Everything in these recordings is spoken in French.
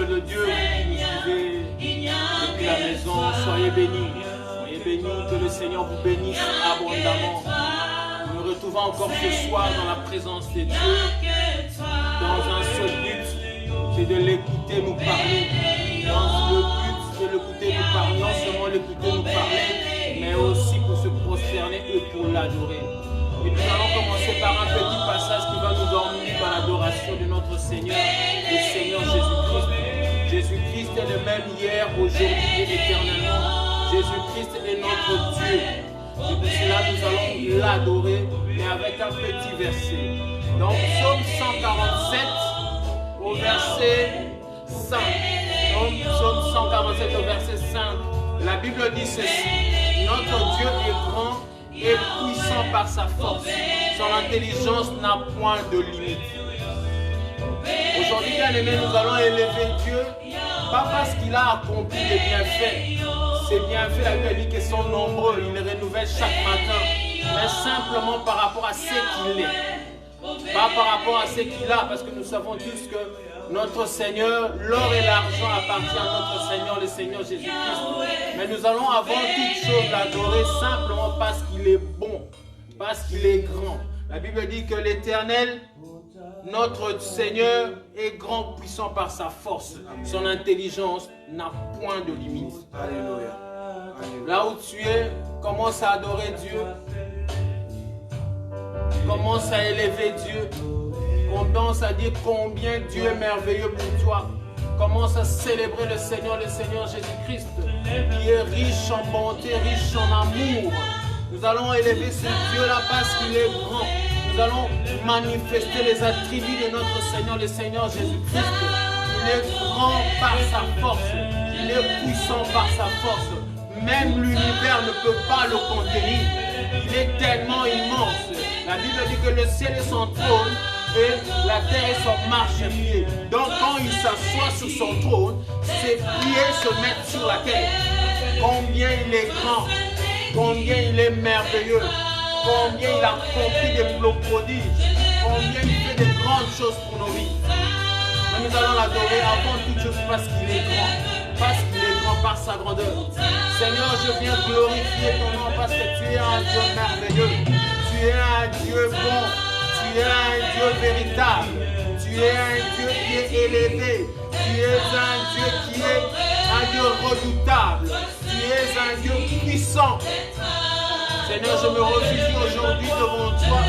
peuple de Dieu qui nous suivez depuis la maison, soyez bénis. Soyez bénis, que le Seigneur vous bénisse abondamment. Nous nous retrouvons encore ce soir dans la présence de Dieu, dans un seul but, c'est de l'écouter nous parler. Dans le but de l'écouter nous parler, non seulement l'écouter nous parler, mais aussi pour se prosterner et pour l'adorer. Et nous allons commencer par un petit passage qui va nous emmener dans l'adoration de notre Seigneur, le Seigneur Jésus-Christ. Jésus-Christ est le même hier, aujourd'hui et éternellement. Jésus-Christ est notre Dieu. Et pour cela, nous allons l'adorer, mais avec un petit verset. Dans Psaume 147, au verset 5. Dans Psaume 147, au verset 5, la Bible dit ceci. Notre Dieu est grand et puissant par sa force. Son intelligence n'a point de limite. Aujourd'hui, bien aimés, nous allons élever Dieu, pas parce qu'il a accompli des bienfaits. Ces bienfaits, la Bible dit qu'ils sont nombreux, il les renouvelle chaque matin, mais simplement par rapport à ce qu'il est. Pas par rapport à ce qu'il a, parce que nous savons tous que notre Seigneur, l'or et l'argent appartiennent à notre Seigneur, le Seigneur Jésus-Christ. Mais nous allons avant toute chose l'adorer simplement parce qu'il est bon, parce qu'il est grand. La Bible dit que l'Éternel, notre Seigneur, est grand, puissant par sa force. Son intelligence n'a point de limite. Alléluia. Là où tu es, commence à adorer Dieu. Commence à élever Dieu. Commence à dire combien Dieu est merveilleux pour toi. Commence à célébrer le Seigneur Jésus-Christ, qui est riche en bonté, riche en amour. Nous allons élever ce Dieu-là parce qu'il est grand. Nous allons manifester les attributs de notre Seigneur, le Seigneur Jésus-Christ. Il est grand par sa force. Il est puissant par sa force. Même l'univers ne peut pas le contenir. Il est tellement immense. La Bible dit que le ciel est son trône et la terre est son marchepied. Donc quand il s'assoit sur son trône, ses pieds se mettent sur la terre. Combien il est grand, combien il est merveilleux, combien il a accompli des prodiges, combien il fait de grandes choses pour nos vies. Mais nous allons l'adorer avant toute chose parce qu'il est grand, parce qu'il est grand par sa grandeur. Seigneur, je viens glorifier ton nom parce que tu es un Dieu merveilleux, tu es un Dieu bon, tu es un Dieu véritable, tu es un Dieu qui est élevé, tu es un Dieu qui est un Dieu redoutable, tu es un Dieu puissant. Seigneur, je me refuse aujourd'hui devant toi.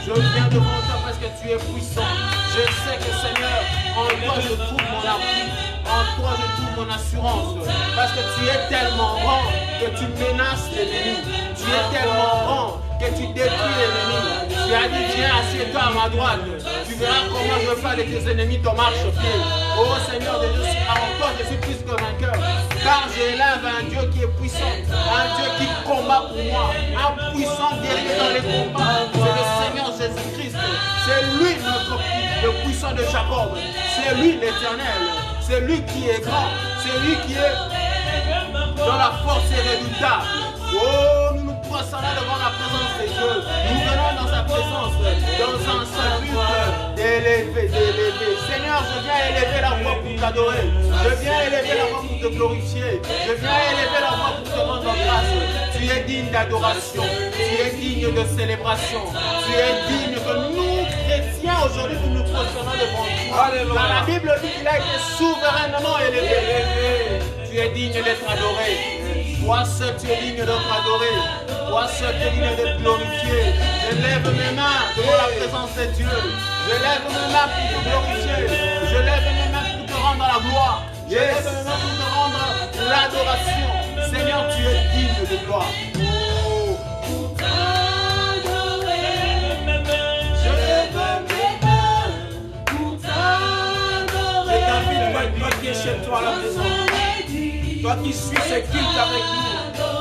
Je viens devant toi parce que tu es puissant. Je sais que Seigneur, en toi je trouve mon appui. En toi je trouve mon assurance. Parce que tu es tellement grand que tu menaces l'ennemi. Tu es tellement grand que tu détruis l'ennemi. Tu as dit, viens, assieds-toi à ma droite. Tu verras comment je vais faire de tes ennemis ton marche-pied. Oh Seigneur de Dieu, en toi je suis plus que vainqueur. Car j'élève un Dieu qui est puissant, un Dieu qui combat pour moi, un puissant guerrier dans les combats. C'est le Seigneur Jésus-Christ. C'est lui le puissant de Jacob. C'est lui l'Éternel. C'est lui qui est grand. C'est lui qui est dans la force et redoutable. Oh, nous nous prosternons devant la présence de Dieu. Nous venons dans sa présence, dans un seul but d'élever. Seigneur, je viens élever la voix pour t'adorer. Je viens élever la voix pour te glorifier. Je viens élever la voix pour te rendre grâce. Tu es digne d'adoration. Tu es digne de célébration. Tu es digne que nous, chrétiens, aujourd'hui, nous nous prosternons devant toi. Dans la Bible dit qu'il a été souverainement élevé. Tu es digne d'être adoré. Toi seul tu es digne d'être adoré. Toi seul tu es digne d'être glorifié. Je lève mes mains devant la présence de Dieu. Je lève mes mains pour te glorifier. Je lève mes mains pour te rendre la gloire. Je lève mes mains pour te rendre l'adoration. Seigneur, tu es digne de gloire. Toi qui es chez toi à la maison, toi qui suis ce culte avec nous,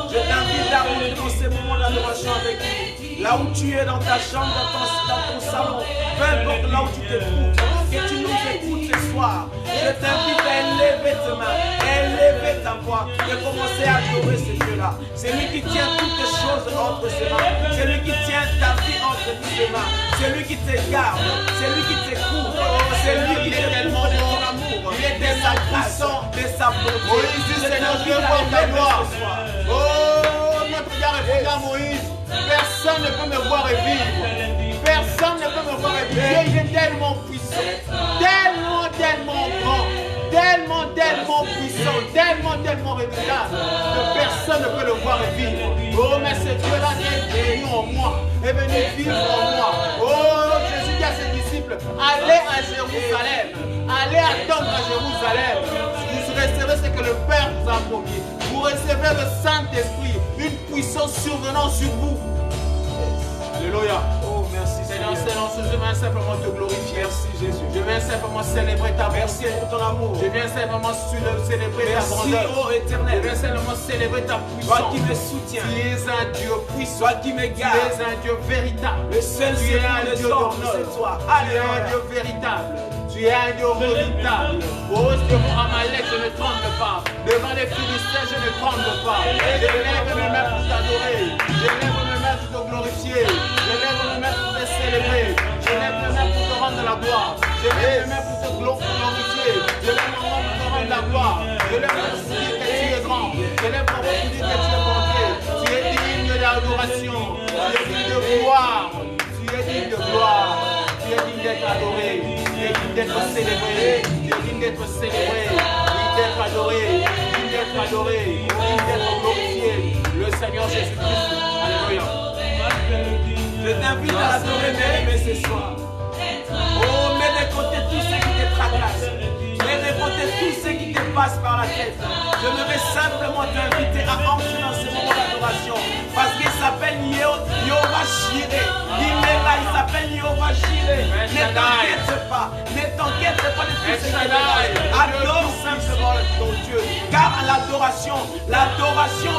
je t'invite à rentrer dans ces moments d'adoration avec nous. Là où tu es, dans ta chambre, dans ton salon, peu importe là où tu te trouves, que tu nous écoutes ce soir, je t'invite à élever tes mains, à élever ta voix et commencer à adorer ce Dieu-là. C'est lui qui tient toutes les choses entre ses mains, c'est lui qui tient ta vie entre ses mains, c'est lui qui te garde, c'est lui qui te couvre, c'est lui qui te tellement de ton amour, il est de sa grâce. Seigneur, je veux voir ta gloire. Oh, notre Dieu a répondu à Moïse. Personne ne peut me voir et vivre. Personne ne peut me voir et vivre. Dieu, il est tellement puissant, tellement grand, tellement puissant, tellement redoutable que personne ne peut le voir et vivre. Oh, mais ce Dieu-là est venu en moi, est venu vivre en moi. Oh, Jésus dit à ses disciples, allez à Jérusalem, allez attendre à Jérusalem. Vous recevez ce que le Père vous a promis. Vous recevez le Saint-Esprit, une puissance survenant sur vous. Alléluia. Oh, merci Seigneur, je viens simplement te glorifier. Merci Jésus. Je viens simplement célébrer ta Merci pour ton amour. Je viens simplement célébrer ta Merci, grandeur. ô Éternel. Je viens simplement célébrer ta Toi puissance. qui me soutiens. Tu es un Dieu puissant. Toi qui me Tu gardes. es un Dieu véritable. Le seul Tu es un secours Dieu des hommes, d'honneur. c'est toi. Tu es un Alléluia. Dieu véritable. Tu es un Dieu redoutable. Oh, devant Amalek, je ne tremble pas. Devant les Philistins, je ne tremble pas. Je lève mes mains pour t'adorer. Je lève mes mains pour te glorifier. Je lève mes mains pour te célébrer. Je lève mes mains pour te rendre la gloire. Je lève mes mains pour te glorifier. Je lève mes mains pour te rendre la gloire. Je lève mes mains pour dire que tu es grand. Je lève mes mains pour dire que tu es bonté. Tu es digne d'adoration. Tu es digne de gloire. Tu es digne de gloire. Tu es digne d'être adoré. Tu es digne d'être célébré. Tu es digne d'être célébré. Digne d'être adoré. Digne d'être adoré. Digne d'être glorifié. Le Seigneur Jésus-Christ. Alléluia. Je t'invite à l'adorer, mais ce soir. Oh, mets de côté tout ce qui te tracasse. Mets de côté tout ce qui te passe par la tête. Je voudrais simplement t'inviter à entrer dans ce moment d'adoration. Parce qu'il s'appelle Yehovah Jireh. Il est là, il s'appelle Yehovah Jireh. Ne t'inquiète pas. Ne t'inquiète pas de tout ce qui te passe. Adore simplement ton Dieu. Car l'adoration,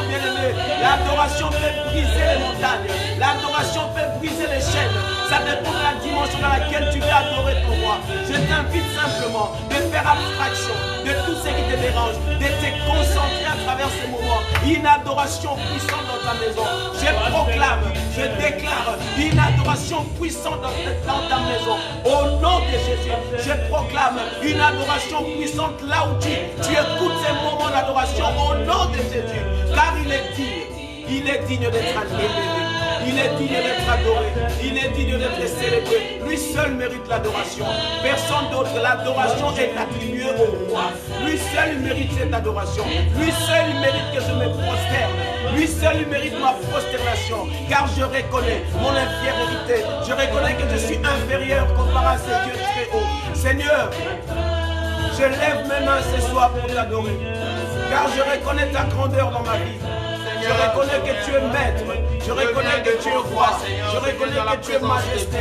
bien aimé, l'adoration peut briser les montagnes. L'adoration peut briser les chaînes. Ça dépend de la dimension dans laquelle tu veux adorer ton roi. Je t'invite simplement de faire abstraction de tout ce qui te dérange, de te concentrer à travers ces moments. Une adoration puissante dans ta maison. Je proclame, je déclare une adoration puissante dans ta maison. Au nom de Jésus, je proclame une adoration puissante là où tu écoutes ces moments d'adoration. Au nom de Jésus, car il est digne d'être élevé. Il est digne d'être adoré. Il est digne d'être célébré. Lui seul mérite l'adoration. Personne d'autre. L'adoration est attribuée au roi. Lui seul mérite cette adoration. Lui seul mérite que je me prosterne. Lui seul mérite ma prosternation. Car je reconnais mon infériorité. Je reconnais que je suis inférieur comparé à ce Dieu très haut. Seigneur, je lève mes mains ce soir pour t'adorer. Car je reconnais ta grandeur dans ma vie. Je reconnais que tu es maître. Je reconnais que tu es roi. Je reconnais que tu es majesté.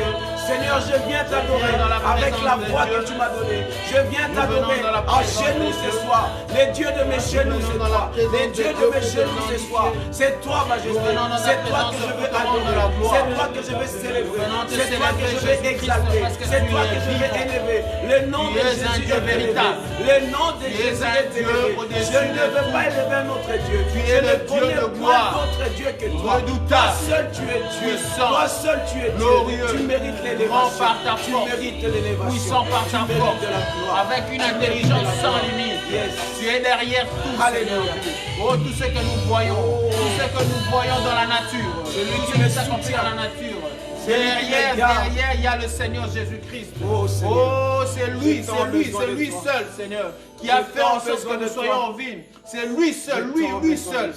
Seigneur, je viens t'adorer avec la voix que tu m'as donnée. Je viens t'adorer en genoux ce soir. Les dieux de mes genoux, c'est toi. Les dieux de mes genoux ce soir. C'est toi, majesté. C'est toi que je veux adorer. C'est toi que je veux célébrer. C'est toi que je veux exalter. C'est toi que je veux élever. Le nom de Jésus est véritable. Le nom de Jésus est élevé. Je ne veux pas élever un autre Dieu. Je ne connais point d'autre Dieu que toi. Toi seul tu es Dieu. Toi seul tu es Dieu. Tu mérites l'élévation. Par ta Tu force, mérites l'élévation. puissant par ta force, de la gloire. avec une intelligence sans limite. Yes. Tu es derrière tout, Alléluia. Seigneur. Oh, tout ce que nous voyons, tout ce que nous voyons dans la nature, Celui tout qui me ce qui s'accomplit soutient. dans la nature. Celui qui me Derrière, garde. il y a le Seigneur Jésus-Christ. Oh, Seigneur. Oh, c'est lui, J'ai tant besoin c'est de lui toi. seul, Seigneur, qui J'ai a fait tant en sorte besoin que nous de soyons toi. en vie. C'est lui seul, lui seul.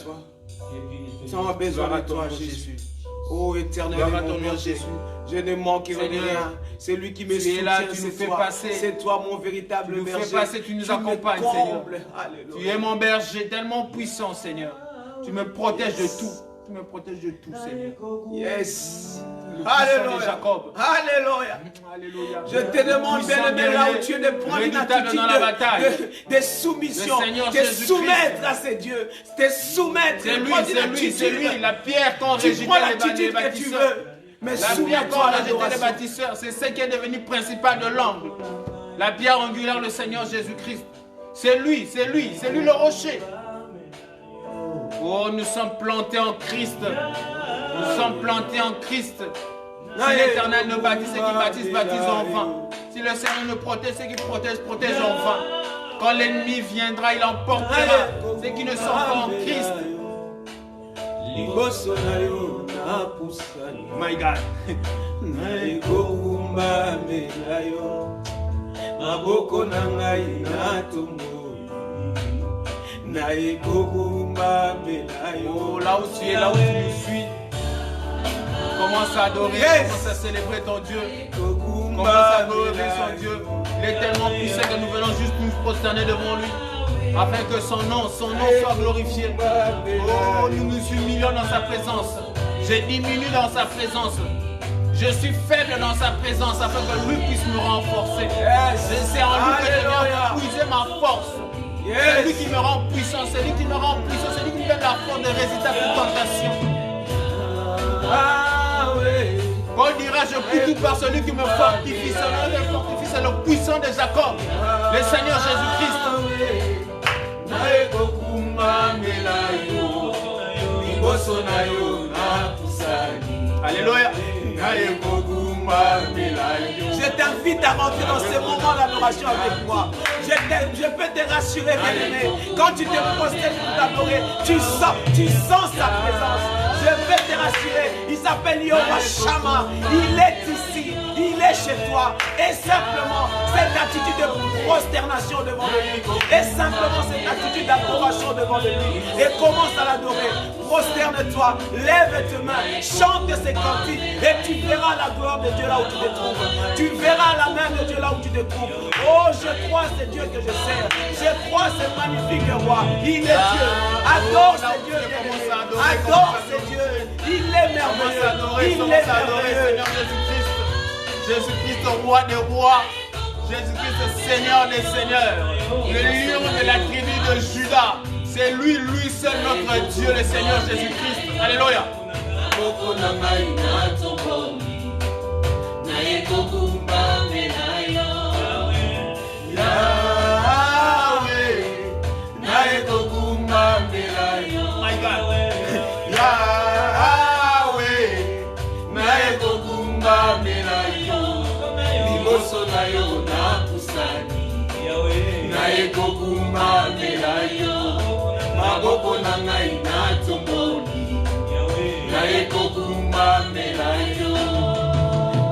Sans besoin de toi, Jésus. Oh, éternel, Gloire à ton mon Père nom, Jésus. Jésus. Je ne manquerai de Seigneur, rien. C'est lui qui me tu es soutient, là, tu nous c'est fais toi. passer. C'est toi mon véritable Tu nous berger. fais passer, tu nous me accompagnes, combles. Seigneur. Alléluia. Tu es mon berger tellement puissant, Seigneur. Tu me protèges de tout. Tu me protèges de tout, Seigneur. Yes. Le puissant de Alléluia. Jacob. Alléluia. Alléluia. Je te demande, bien-aimé, là où tu es, de prendre une Redoutable attitude dans la bataille. de soumission, Le Seigneur de Jésus-Christ. soumettre à ces dieux, de soumettre, C'est de lui, prendre une c'est lui, attitude. c'est lui. La pierre qu'on Tu rejetait prends les l'attitude que tu bâtisseurs. veux, mais La pierre soumets-toi qu'on à rejetait les l'adoration. bâtisseurs, c'est ce qui est devenu principal de l'angle. La pierre angulaire, le Seigneur Jésus-Christ. C'est lui le rocher. Oh, nous sommes plantés en Christ. Nous sommes plantés en Christ. Si l'Éternel ne bâtit, ceux qui bâtissent, bâtissent en vain. Si le Seigneur nous protège, ceux qui protègent, protègent en vain. Quand l'ennemi viendra, il emportera ceux qui ne sont pas en Christ. My God. Oh, là où tu es, là où tu nous suis, commence à adorer, commence à célébrer ton Dieu. Commence à adorer son Dieu. Il est tellement puissant que nous venons juste nous prosterner devant lui, afin que son nom soit glorifié. Oh, nous nous humilions dans sa présence. Je diminue dans sa présence. Je suis faible dans sa présence, afin que lui puisse me renforcer. C'est en lui que je viens puiser ma force. C'est lui qui me rend puissant, c'est lui qui me rend puissant, c'est lui qui me donne la force de résister à toute tentation. Paul dira, je prie tout par celui qui me fortifie. Celui qui me fortifie, c'est le puissant de Jacob, le Seigneur Jésus-Christ. Alléluia. Je t'invite à rentrer dans ce moment d'adoration avec moi. Je peux te rassurer, bien-aimé. Quand tu te prosternes pour t'adorer, tu sens sa présence. Je peux te rassurer. Il s'appelle Yahweh Shammah. Il est ici. Il est chez toi. Et simplement, cette attitude de prosternation devant lui. Et simplement, cette attitude d'adoration devant lui. Et commence à l'adorer. Prosterne-toi. Lève tes mains. Chante ces cantiques. Et tu verras la gloire de Dieu là où tu te trouves. Tu verras la main de Dieu là où tu te trouves. Oh, je crois ce Dieu que je sers. Je crois ce magnifique roi. Il est Dieu. Adore ce Dieu. Adore ce Dieu. Il est merveilleux. Il est merveilleux. Jésus-Christ, roi des rois. Jésus-Christ, Seigneur des seigneurs. Le lion de la tribu de Judas. C'est lui seul notre Dieu, le Seigneur Jésus-Christ. Alléluia. My God.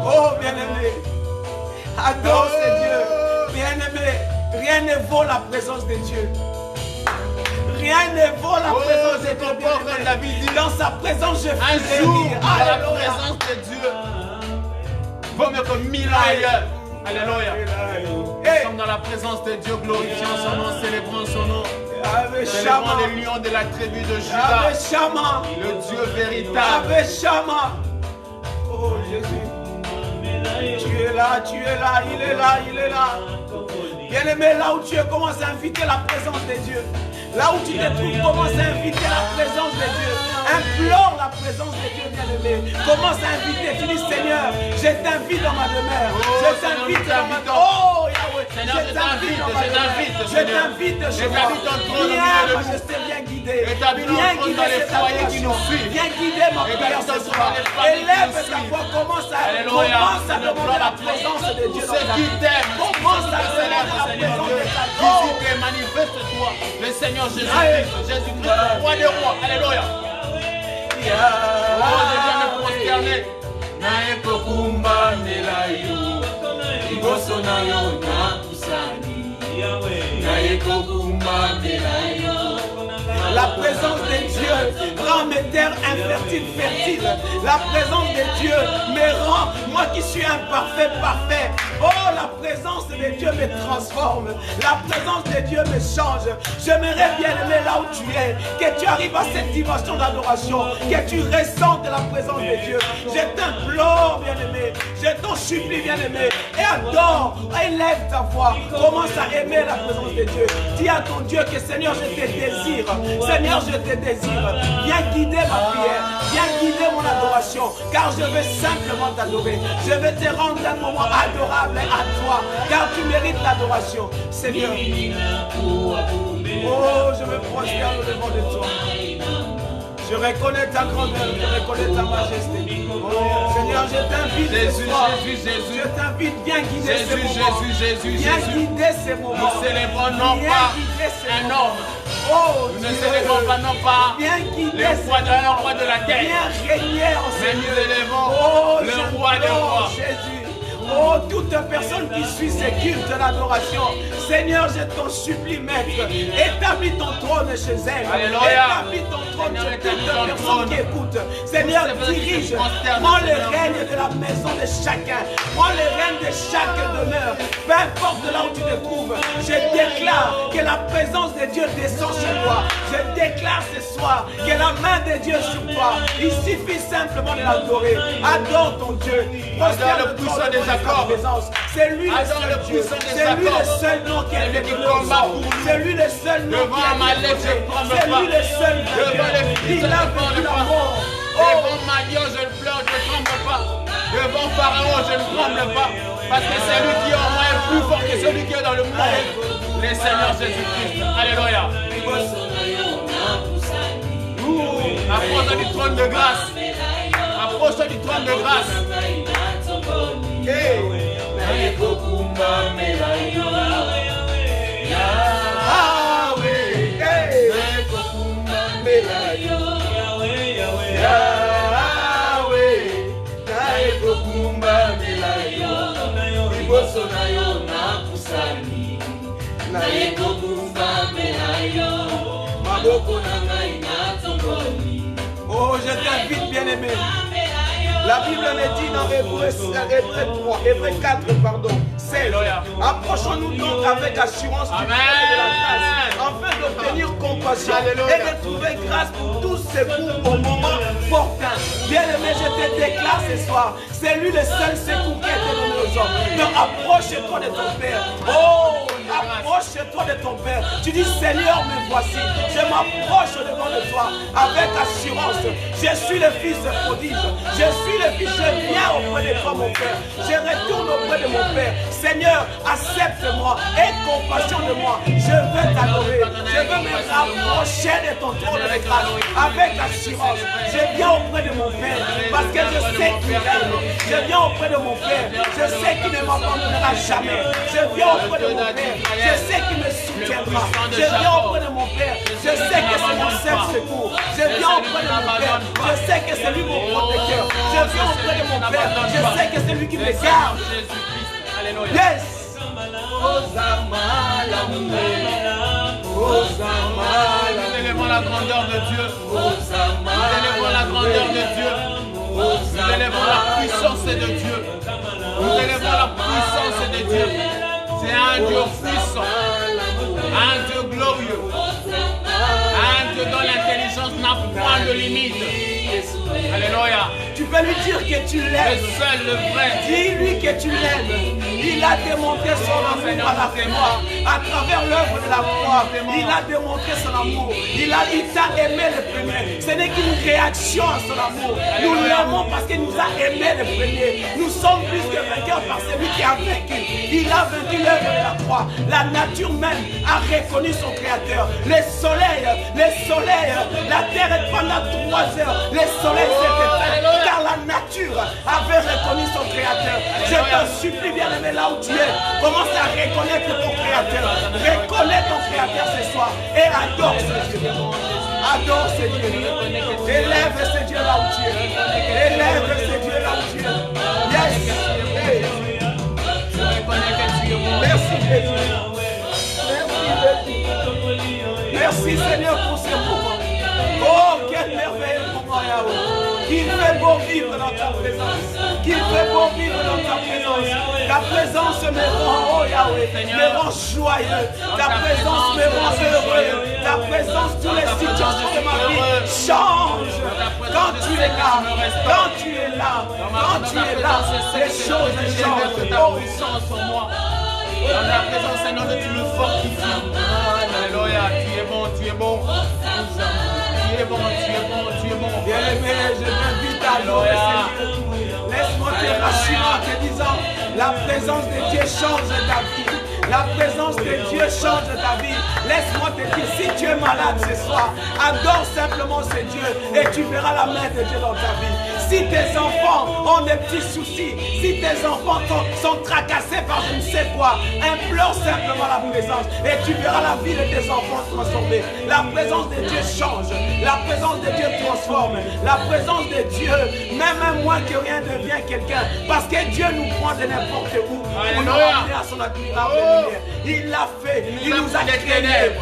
Oh bien-aimé, adore ce Dieu. Bien-aimé, rien ne vaut la présence de Dieu. Rien ne vaut la présence de Dieu. Bien-aimé. Dans sa présence, je un fais jour rire. à la présence de Dieu vaut mieux que 1000 ans ailleurs. Alléluia. Nous sommes dans la présence de Dieu, glorifiant son nom, célébrant son nom. Célébrant les lions de la tribu de Judas. Le Dieu véritable. Oh Jésus. Tu es là, il est là, il est là. Bien-aimé, là où tu es, commence à inviter la présence de Dieu. Là où tu te trouves, commence à inviter la présence de Dieu. Implore la présence de Dieu, bien-aimé. Commence à inviter. Tu dis, Seigneur, je t'invite dans ma demeure. Je t'invite dans ma demeure. Oh, Yahweh. Seigneur, je t'invite Je t'invite chez moi. Viens, majesté, viens guider. Viens guider les foyers qui nous suivent. Viens guider ma prière ce soir. Élève ta voix. Commence à demander la présence de Dieu. Ceux qui t'aiment, commence à demander la présence de ta gloire. Visite et manifeste-toi. Le Seigneur Jésus-Christ. Jésus-Christ, le roi des rois. Alléluia. Oh, je viens me prosterner. La présence de Dieu rend mes terres infertiles, fertiles. La présence de Dieu me rend, moi qui suis imparfait, parfait. Oh, la présence de Dieu me transforme. La présence de Dieu me change. J'aimerais bien aimer là où tu es, que tu arrives à cette dimension d'adoration, que tu ressentes la présence de Dieu. Je t'implore, bien-aimé. Je t'en supplie, bien-aimé. Et adore, élève ta voix. Commence à aimer la présence de Dieu. Dis à ton Dieu que Seigneur, je te désire. Seigneur, je te désire. Viens guider ma prière. Viens guider mon adoration. Car je veux simplement t'adorer. Je veux te rendre un moment adorable à toi. Car tu mérites l'adoration. Seigneur. Oh, je me prosterne devant de toi. Je reconnais ta grandeur, je reconnais ta majesté. Oh, Seigneur, je t'invite ce soir. Je t'invite, viens guider ces moments. Viens guider ces moments. Nous célébrons non pas un homme. Oh, nous ne célébrons pas non pas le roi de la terre. Viens régner en mais nous élevons le roi des rois. Jésus. Oh, toute personne qui suit ces cultes d'adoration, Seigneur, je t'en supplie, Maître, établis ton trône chez elle. Alléluia. Établis ton trône chez toute personne qui écoute. Seigneur, dirige, prends le règne de la maison de chacun, prends le règne de chaque demeure, peu importe là où tu te trouves. Je déclare que la présence de Dieu descend sur toi. Je déclare ce soir que la main de Dieu sur toi. Il suffit simplement de l'adorer. Adore ton Dieu. Adore le puissant des accords. C'est lui le seul Dieu. C'est lui le seul nom qui a été donné. C'est lui le seul nom qui a été donné. C'est lui le seul Dieu. Il a vaincu la mort. Devant Malion, je ne pleure, je ne tremble pas. Devant Pharaon, je ne tremble pas. Parce que c'est lui qui est en moi est plus fort que celui qui est dans le monde. Le Seigneur Jésus-Christ. Alléluia. Approche du trône de grâce. Approche du trône de grâce. Oh, je t'invite, bien-aimé. La Bible me dit dans Hébreux 4, 16. Approchons-nous donc avec assurance du trône de la grâce, afin d'obtenir compassion et de trouver grâce pour tout secours au moment opportun. Bien-aimé, je te déclare ce soir, c'est lui le seul secours qui est donné aux hommes. Donc approche-toi de ton Père. Oh, approche-toi de ton Père. Tu dis, Seigneur, me voici. Je m'approche devant de toi avec assurance. Je suis le fils prodige. Je suis le fils. Je viens auprès de toi, mon Père. Je retourne auprès de mon Père. Seigneur, accepte-moi. Aie compassion de moi. Je veux t'adorer. Je veux me rapprocher de ton trône de grâce avec assurance. Je viens auprès de mon Père parce que je sais qu'il m'aime. Je viens auprès de mon Père. Je sais qu'il ne m'abandonnera jamais. Je viens auprès de mon Père. Je sais qu'il me soutiendra. Je viens auprès de mon Père. Je sais que c'est mon seul secours. Je viens auprès de mon Père. Je sais que c'est lui mon protecteur. Je viens auprès de mon Père. Je sais que c'est lui qui me garde. Yes. Nous élevons la grandeur de Dieu. Nous élevons la grandeur de Dieu. Nous élevons la puissance de Dieu. Nous élevons la puissance de Dieu. C'est un Dieu puissant, un Dieu glorieux, un Dieu dont l'intelligence n'a point de limite. Alléluia. Tu peux lui dire que tu l'aimes. Le seul, le vrai. Dis-lui que tu l'aimes. Il a démontré son amour à la croix. À travers l'œuvre de la croix, il a démontré son amour. Il t'a aimé le premier. Ce n'est qu'une réaction à son amour. Nous l'aimons parce qu'il nous a aimé le premier. Nous sommes plus que vainqueurs par celui qui a vaincu. Il a vaincu l'œuvre de la croix. La nature même a reconnu son créateur. Le soleil, la terre est pendant 3 heures. Le soleil s'est éteint car la nature avait reconnu son créateur. Je t'en supplie, bien-aimé, là où tu es, commence à reconnaître ton créateur. Reconnais ton créateur ce soir et adore ce Dieu. Adore ce Dieu. Élève ce Dieu là où tu es. Élève ce Dieu là où tu es. Yes. Hey. Merci Jésus. Merci Seigneur pour ce moment. Oh, quel merveilleux moment, Yahweh. Qu'il fait beau vivre dans ta présence. Qu'il fait beau vivre dans ta présence. Ta présence me rend, oh Yahweh, me rend joyeux. Ta présence me rend heureux. Ta présence, toutes les situations de ma vie changent. Quand tu es là, quand tu es là, quand tu es là, les choses changent. Ta puissance en moi. Dans ta présence, Seigneur, tu me fortifies. Alléluia, tu es bon, tu es bon. Tu es bon, tu es bon, tu es bon. Bien-aimé, je t'invite à adorer Seigneur. Laisse-moi te rassurer en te disant, la présence de Dieu change ta vie. La présence de Dieu change ta vie. Laisse-moi te dire, si tu es malade ce soir, adore simplement ce Dieu et tu verras la main de Dieu dans ta vie. Si tes enfants ont des petits soucis, si tes enfants sont tracassés par je ne sais quoi, implore simplement la présence et tu verras la vie de tes enfants transformée. La présence de Dieu change, la présence de Dieu transforme, la présence de Dieu, même un moins que rien devient quelqu'un, parce que Dieu nous prend de n'importe où pour nous ramener à son admirable lumière. Il l'a fait, il nous a créés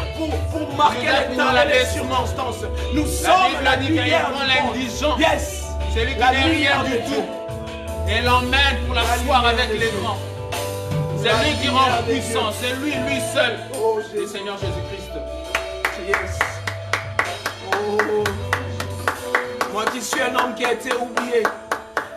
pour marquer les temps et les circonstances. Nous sommes la lumière du monde. Yes. C'est lui qui n'est rien du tout. Et l'emmène pour l'asseoir avec les grands. C'est lui qui rend puissant. C'est lui seul. Oh, le Seigneur Jésus-Christ. Yes. Oh. Moi qui suis un homme qui a été oublié.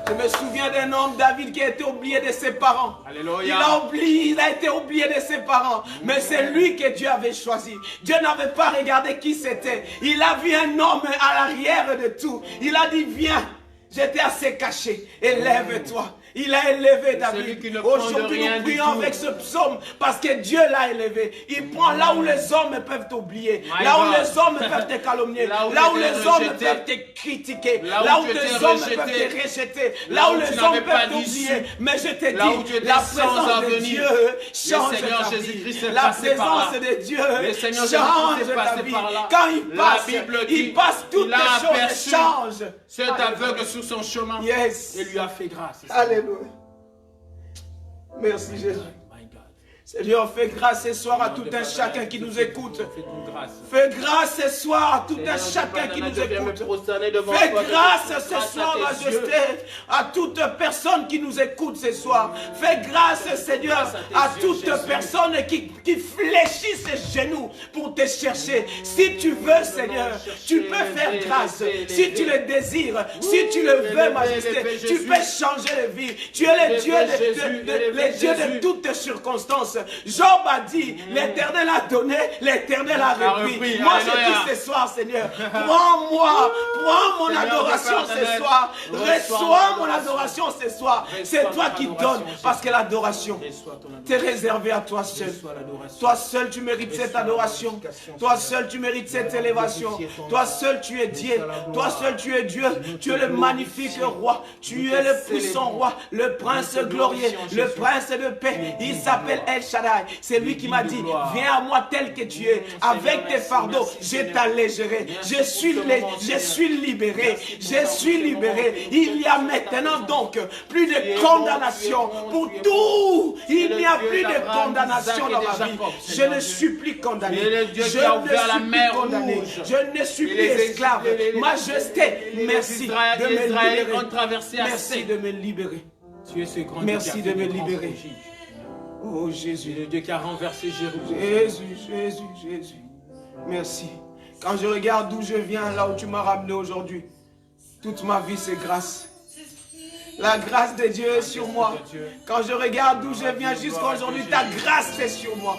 Je me souviens d'un homme, David, qui a été oublié de ses parents. Alléluia. Il a été oublié de ses parents. Mais c'est lui que Dieu avait choisi. Dieu n'avait pas regardé qui c'était. Il a vu un homme à l'arrière de tout. Il a dit, viens. J'étais assez caché. Élève-toi. Il a élevé David. Aujourd'hui, nous prions avec ce psaume parce que Dieu l'a élevé. Il prend là où les hommes peuvent t'oublier, là où les hommes peuvent te calomnier, là où les hommes peuvent te critiquer, là où les hommes peuvent te rejeter, là où les hommes peuvent t'oublier. Mais je te dis, la présence de Dieu change ta vie. La présence de Dieu change ta vie. Quand il passe, toutes les choses changent. Cet aveugle sur son chemin, et lui a fait grâce. Alléluia. Merci Jésus. Seigneur, fais grâce ce soir à tout un chacun qui nous écoute. Fais grâce ce soir à tout un chacun qui nous écoute. Fais grâce ce soir, Majesté, à toute personne qui nous écoute ce soir. Fais grâce, Seigneur, à toute personne qui fléchit ses genoux pour te chercher. Si tu veux, Seigneur, tu peux faire grâce. Si tu le désires, si tu le veux, Majesté, tu peux changer de vie. Tu es le Dieu de toutes circonstances. Job a dit, l'Éternel a donné, l'Éternel a repris. Moi je dis ce soir, Seigneur, prends-moi, prends mon adoration ce soir, reçois mon adoration ce soir. C'est toi qui donnes, parce que l'adoration t'est réservée à toi seul. Toi seul tu mérites cette adoration. Toi seul tu mérites cette élévation. Toi seul tu es Dieu. Toi seul tu es Dieu. Tu es le magnifique roi. Tu es le puissant roi, le prince glorieux, le prince de paix. Il s'appelle El Shaddai. C'est lui qui m'a dit, viens à moi tel que tu es. Avec tes fardeaux, je t'allégerai. Je suis libéré. Je suis libéré. Il y a maintenant donc plus de condamnation pour tout. Il n'y a plus de condamnation dans ma vie. Je ne suis plus condamné. Je ne suis plus condamné. Je ne suis plus esclave. Majesté, merci de me libérer. Merci de me libérer. Merci de me libérer. Oh Jésus, le Dieu qui a renversé Jérusalem. Jésus. Merci. Quand je regarde d'où je viens, là où tu m'as ramené aujourd'hui, toute ma vie c'est grâce. La grâce de Dieu est sur moi. Quand je regarde d'où je viens jusqu'à aujourd'hui, ta grâce est sur moi.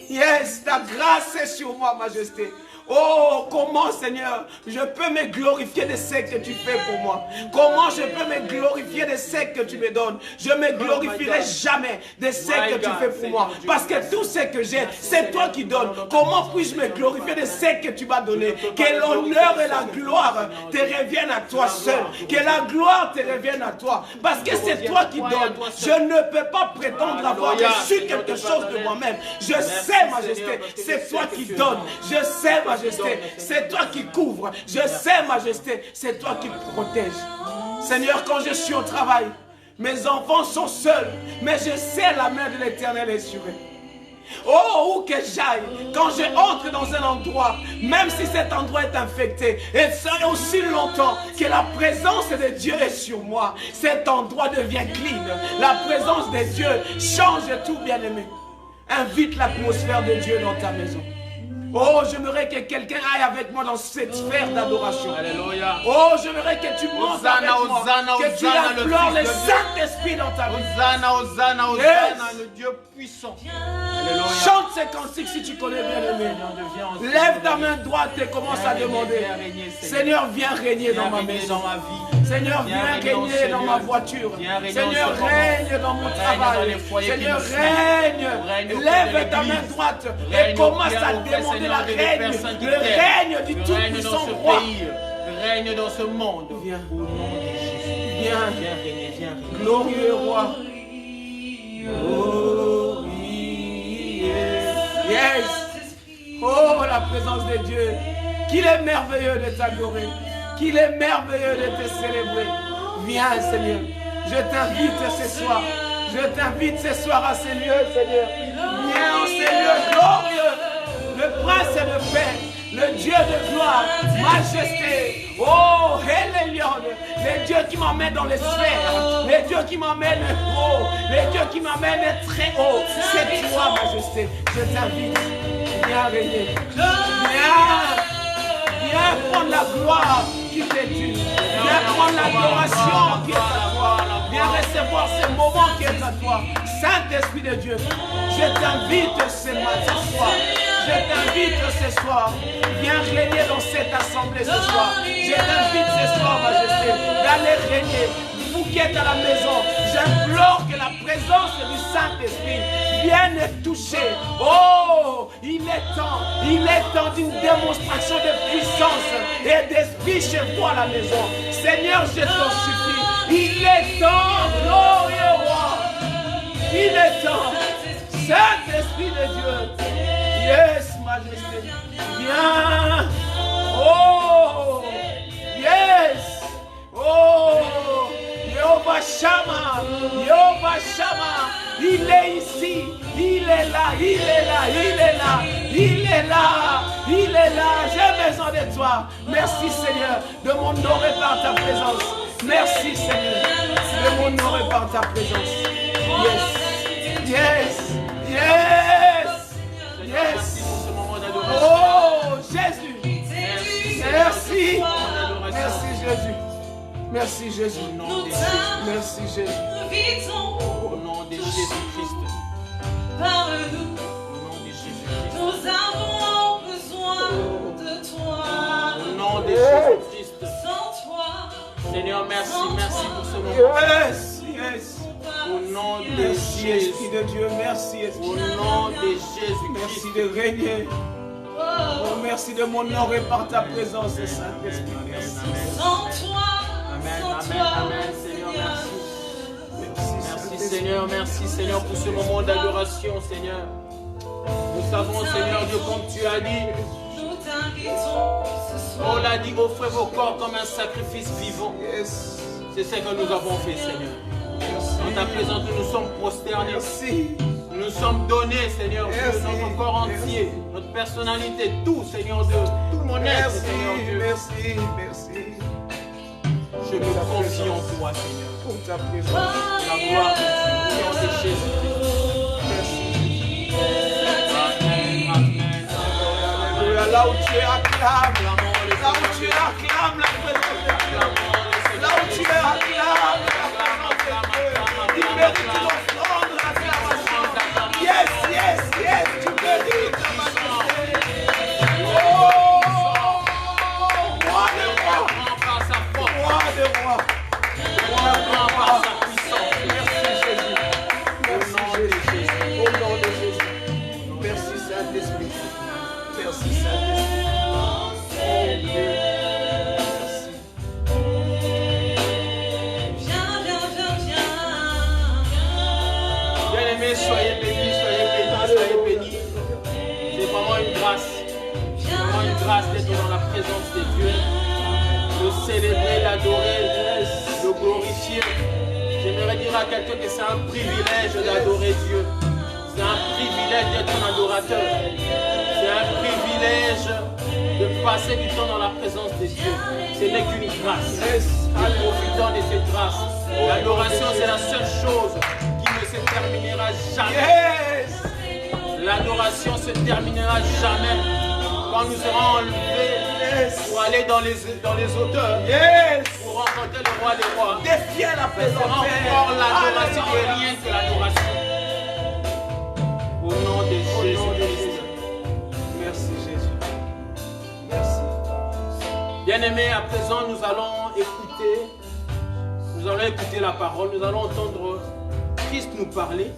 Yes, ta grâce est sur moi, Majesté. Oh, comment, Seigneur, je peux me glorifier de ce que tu fais pour moi. Comment je peux me glorifier de ce que tu me donnes. Je ne me glorifierai jamais de ce que tu fais pour moi. Parce que tout ce que j'ai, c'est toi qui donnes. Comment puis-je me glorifier de ce que tu m'as donné? Que l'honneur et la gloire te reviennent à toi seul. Que la gloire te revienne à toi. Parce que c'est toi qui donnes. Je ne peux pas prétendre avoir reçu quelque chose de moi-même. Je sais, Majesté, c'est toi qui donnes. Je sais, Majesté, c'est toi qui couvres. Je sais, Majesté, c'est toi qui protèges. Seigneur, quand je suis au travail, mes enfants sont seuls, mais je sais la main de l'Éternel est sur eux. Oh, où que j'aille, quand je entre dans un endroit, même si cet endroit est infecté, et ça aussi longtemps que la présence de Dieu est sur moi, cet endroit devient clean. La présence de Dieu change tout, bien-aimé. Invite l'atmosphère de Dieu dans ta maison. Oh, j'aimerais que quelqu'un aille avec moi dans cette sphère d'adoration. Alléluia. Oh, j'aimerais que tu montes avec moi, que tu implores le Saint-Esprit dans ta vie. Hosanna, le Dieu puissant. Alléluia. Chante ces cantiques si tu connais bien le mien. Lève ta main droite et commence à demander. Seigneur, viens régner dans ma maison, ma vie. Seigneur, viens régner dans ma voiture. Seigneur, règne dans mon travail. Seigneur, règne Lève ta main droite et commence à demander le règne du Tout-Puissant Roi. Règne dans ce monde. Viens. Au nom de Jésus. Viens. Viens régner, viens régner. Glorieux Roi. Yes. Oh, la présence de Dieu. Qu'il est merveilleux de t'adorer. Qu'il est merveilleux de te célébrer. Viens, Seigneur. Je t'invite ce soir. Je t'invite ce soir à ces lieux, Seigneur. Viens en ces lieux glorieux. Le prince et le paix. Le Dieu de gloire, majesté, oh, Hélélion, les dieux qui m'emmènent dans les sphères, les dieux qui m'emmènent haut, les dieux qui m'emmènent très haut, c'est toi, majesté. Je t'invite, viens régner, viens prendre la gloire qui t'est due, viens prendre l'adoration qui est à toi, viens recevoir ce moment qui est à toi. Saint-Esprit de Dieu, je t'invite ce soir. Je t'invite ce soir, viens régner dans cette assemblée ce soir. Je t'invite ce soir, majesté, d'aller régner. Vous qui êtes à la maison, j'implore que la présence du Saint-Esprit vienne toucher. Oh, il est temps d'une démonstration de puissance et d'esprit chez toi à la maison. Seigneur, je t'en supplie, il est temps, glorieux roi. Il est temps, Saint-Esprit de Dieu. Yes, majesté. Viens. Oh, yes. Oh, Jéhovah Shammah. Jéhovah Shammah. Il est ici. Il est là. Il est là. Il est là. Il est là. Il est là. J'ai besoin de toi. Merci, Seigneur, de m'honorer par ta présence. Merci, Seigneur, de m'honorer par ta présence. Yes. Yes. Yes. Yes. Oh Jésus. Merci. Merci Jésus. Merci Jésus. Merci Jésus. Au nom de Jésus-Christ. Parle-nous. Au nom de Jésus-Christ. Nous avons besoin de toi. Au nom de Jésus-Christ. Sans toi. Seigneur, merci pour ce moment. Yes. Yes. Au nom de Merci Jésus. Esprit de Dieu. Merci Esprit. Au nom de Jésus-Christ. Merci de régner. Oh, merci de m'honorer par ta présence, Saint-Esprit. Merci. Sans toi. Amen, Sans amen, toi. amen, Seigneur, merci. Merci Merci, Seigneur pour ce moment d'adoration, Seigneur. Nous savons, Seigneur Dieu, comme tu as dit, Nous t'invitons ce soir. on l'a dit, offrez vos corps comme un sacrifice vivant. Yes. C'est ce que nous avons fait, Seigneur. En ta présence, nous nous sommes prosternés. Merci. Nous nous sommes donnés, Seigneur Dieu, Merci. notre corps entier, notre personnalité, tout, Seigneur Dieu, tout mon être, Merci. Seigneur Dieu. Merci. Merci. Je me confie en toi, Seigneur. Pour ta présence. La gloire de Dieu, au nom de Jésus. Merci. Amen, amen. Alléluia. Là où tu es, acclame. Là où tu es, acclame la présence de Dieu. Là où tu es, acclame la présence de Dieu. Il mérite l'offrande, l'acclamation. Yes, yes, yes, tu mérites la majesté. Oh, roi de roi. Roi de roi. Roi de roi. Merci Jésus. Merci Jésus. Au nom de Jésus. Merci Saint-Esprit. Merci Saint-Esprit. Oh Dieu. Merci. Viens, viens, viens, viens. Bien-aimés, soyez bénis, soyez bénis, soyez bénis. C'est vraiment une grâce. Vraiment une grâce d'être dans la présence de Dieu. De célébrer, l'adorer, de glorifier. J'aimerais dire à quelqu'un que c'est un privilège d'adorer Dieu. C'est un privilège d'être un adorateur. C'est un privilège de passer du temps dans la présence de Dieu. Ce n'est qu'une grâce. En profitant de cette grâce. L'adoration, c'est la seule chose qui ne se terminera jamais. Yes. L'adoration se terminera jamais. Quand nous serons enlevés pour aller dans les hauteurs, Yes. pour rencontrer le roi des rois, Défier la ce présence. sera encore l'adoration et rien que l'adoration. Au nom de Jésus-Christ. Merci Jésus. Merci. Bien-aimés, à présent, nous allons écouter la parole, nous allons entendre Christ nous parler.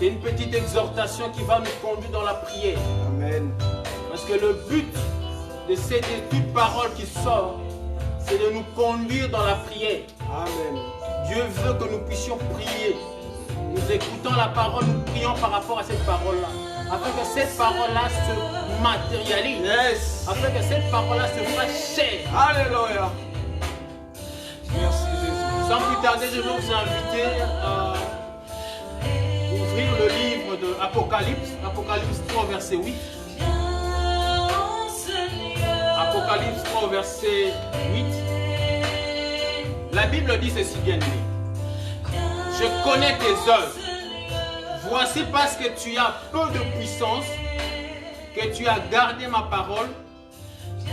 C'est une petite exhortation qui va nous conduire dans la prière. Amen. Parce que le but de cette toute parole qui sort, c'est de nous conduire dans la prière. Amen. Dieu veut que nous puissions prier. Nous écoutons la parole, nous prions par rapport à cette parole-là. Afin que cette parole-là se matérialise. Yes. Afin que cette parole-là se fasse chair. Alléluia. Merci Jésus. Sans plus tarder, je vais vous inviter à ouvrir le livre de Apocalypse. Apocalypse 3, verset 8. Apocalypse 3, verset 8. La Bible dit ceci, bien aimé. Je connais tes œuvres. Voici parce que tu as peu de puissance, que tu as gardé ma parole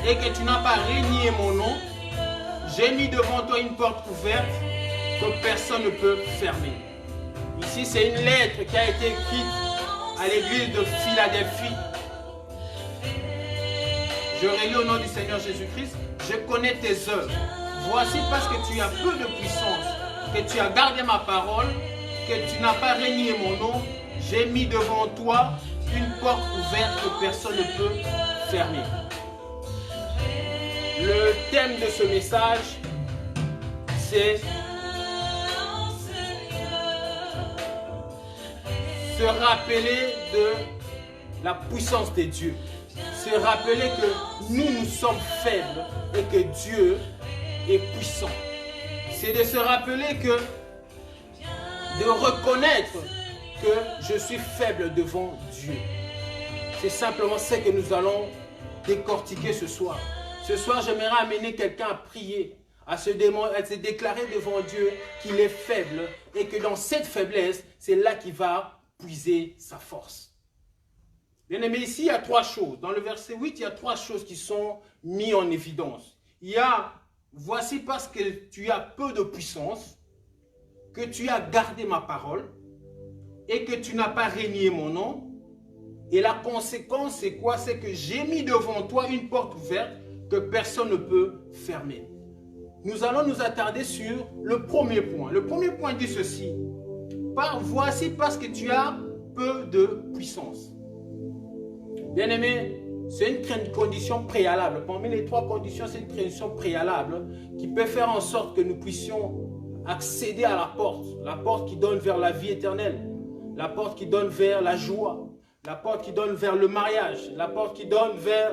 et que tu n'as pas renié mon nom. J'ai mis devant toi une porte ouverte que personne ne peut fermer. Ici, c'est une lettre qui a été écrite à l'église de Philadelphie. Je relis au nom du Seigneur Jésus-Christ. Je connais tes œuvres. Voici parce que tu as peu de puissance, que tu as gardé ma parole, que tu n'as pas renié mon nom. J'ai mis devant toi une porte ouverte que personne ne peut fermer. Le thème de ce message, c'est se rappeler de la puissance de Dieu. Se rappeler que nous sommes faibles et que Dieu est puissant. C'est de se rappeler que, de reconnaître que je suis faible devant Dieu. C'est simplement ce que nous allons décortiquer ce soir. Ce soir, j'aimerais amener quelqu'un à prier, à se déclarer devant Dieu qu'il est faible et que dans cette faiblesse, c'est là qu'il va puiser sa force. Bien aimé, ici, il y a trois choses. Dans le verset 8, il y a trois choses qui sont mises en évidence. Il y a, voici parce que tu as peu de puissance, que tu as gardé ma parole et que tu n'as pas renié mon nom. Et la conséquence, c'est quoi? C'est que j'ai mis devant toi une porte ouverte que personne ne peut fermer. Nous allons nous attarder sur le premier point. Le premier point dit ceci. Voici parce que tu as peu de puissance. Bien aimé, c'est une condition préalable. Parmi les trois conditions, c'est une condition préalable qui peut faire en sorte que nous puissions accéder à la porte qui donne vers la vie éternelle, la porte qui donne vers la joie, la porte qui donne vers le mariage, la porte qui donne vers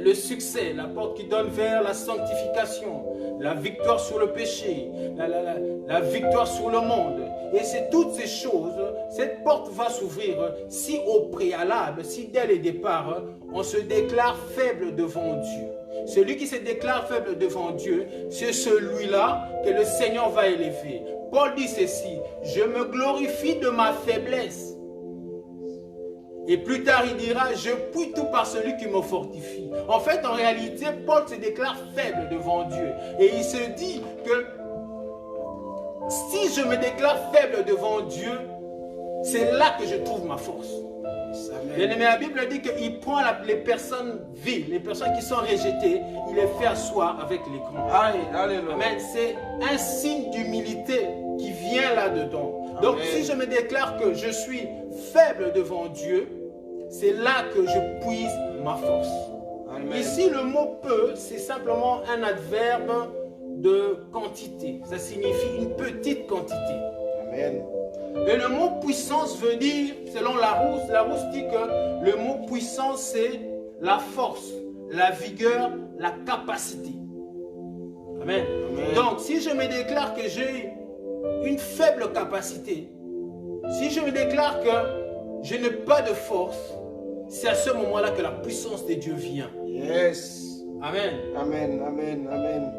le succès, la porte qui donne vers la sanctification, la victoire sur le péché, la victoire sur le monde. Et c'est toutes ces choses, cette porte va s'ouvrir si au préalable, si dès le départ, on se déclare faible devant Dieu. Celui qui se déclare faible devant Dieu, c'est celui-là que le Seigneur va élever. Paul dit ceci, je me glorifie de ma faiblesse. Et plus tard, il dira, je puis tout par celui qui me fortifie. En fait, en réalité, Paul se déclare faible devant Dieu. Et il se dit que si je me déclare faible devant Dieu, c'est là que je trouve ma force. Bien aimé, la Bible dit qu'il prend les personnes viles, les personnes qui sont rejetées, il les fait asseoir avec les grands. Amen. C'est un signe d'humilité qui vient là-dedans. Donc, si je me déclare que je suis faible devant Dieu, c'est là que je puise ma force. Amen. Ici, le mot peu, c'est simplement un adverbe de quantité. Ça signifie une petite quantité. Amen. Et le mot puissance veut dire, selon Larousse dit que le mot puissance, c'est la force, la vigueur, la capacité. Amen. Amen. Donc, si je me déclare que j'ai une faible capacité, si je me déclare que je n'ai pas de force, c'est à ce moment-là que la puissance de Dieu vient. Yes. Amen. Amen, amen, amen.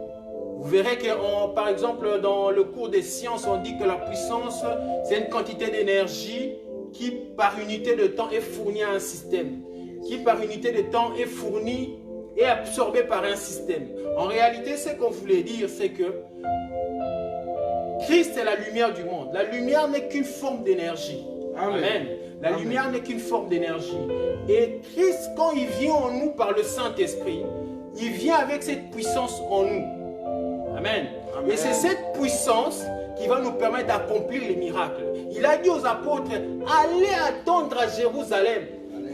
Vous verrez que, par exemple, dans le cours des sciences, on dit que la puissance, c'est une quantité d'énergie qui, par unité de temps, est fournie à un système. Qui, par unité de temps, est fournie et absorbée par un système. En réalité, ce qu'on voulait dire, c'est que Christ est la lumière du monde. La lumière n'est qu'une forme d'énergie. Amen. La lumière n'est qu'une forme d'énergie. Et Christ, quand il vient en nous par le Saint-Esprit, il vient avec cette puissance en nous. Amen. Amen. Et c'est cette puissance qui va nous permettre d'accomplir les miracles. Il a dit aux apôtres, allez attendre à Jérusalem.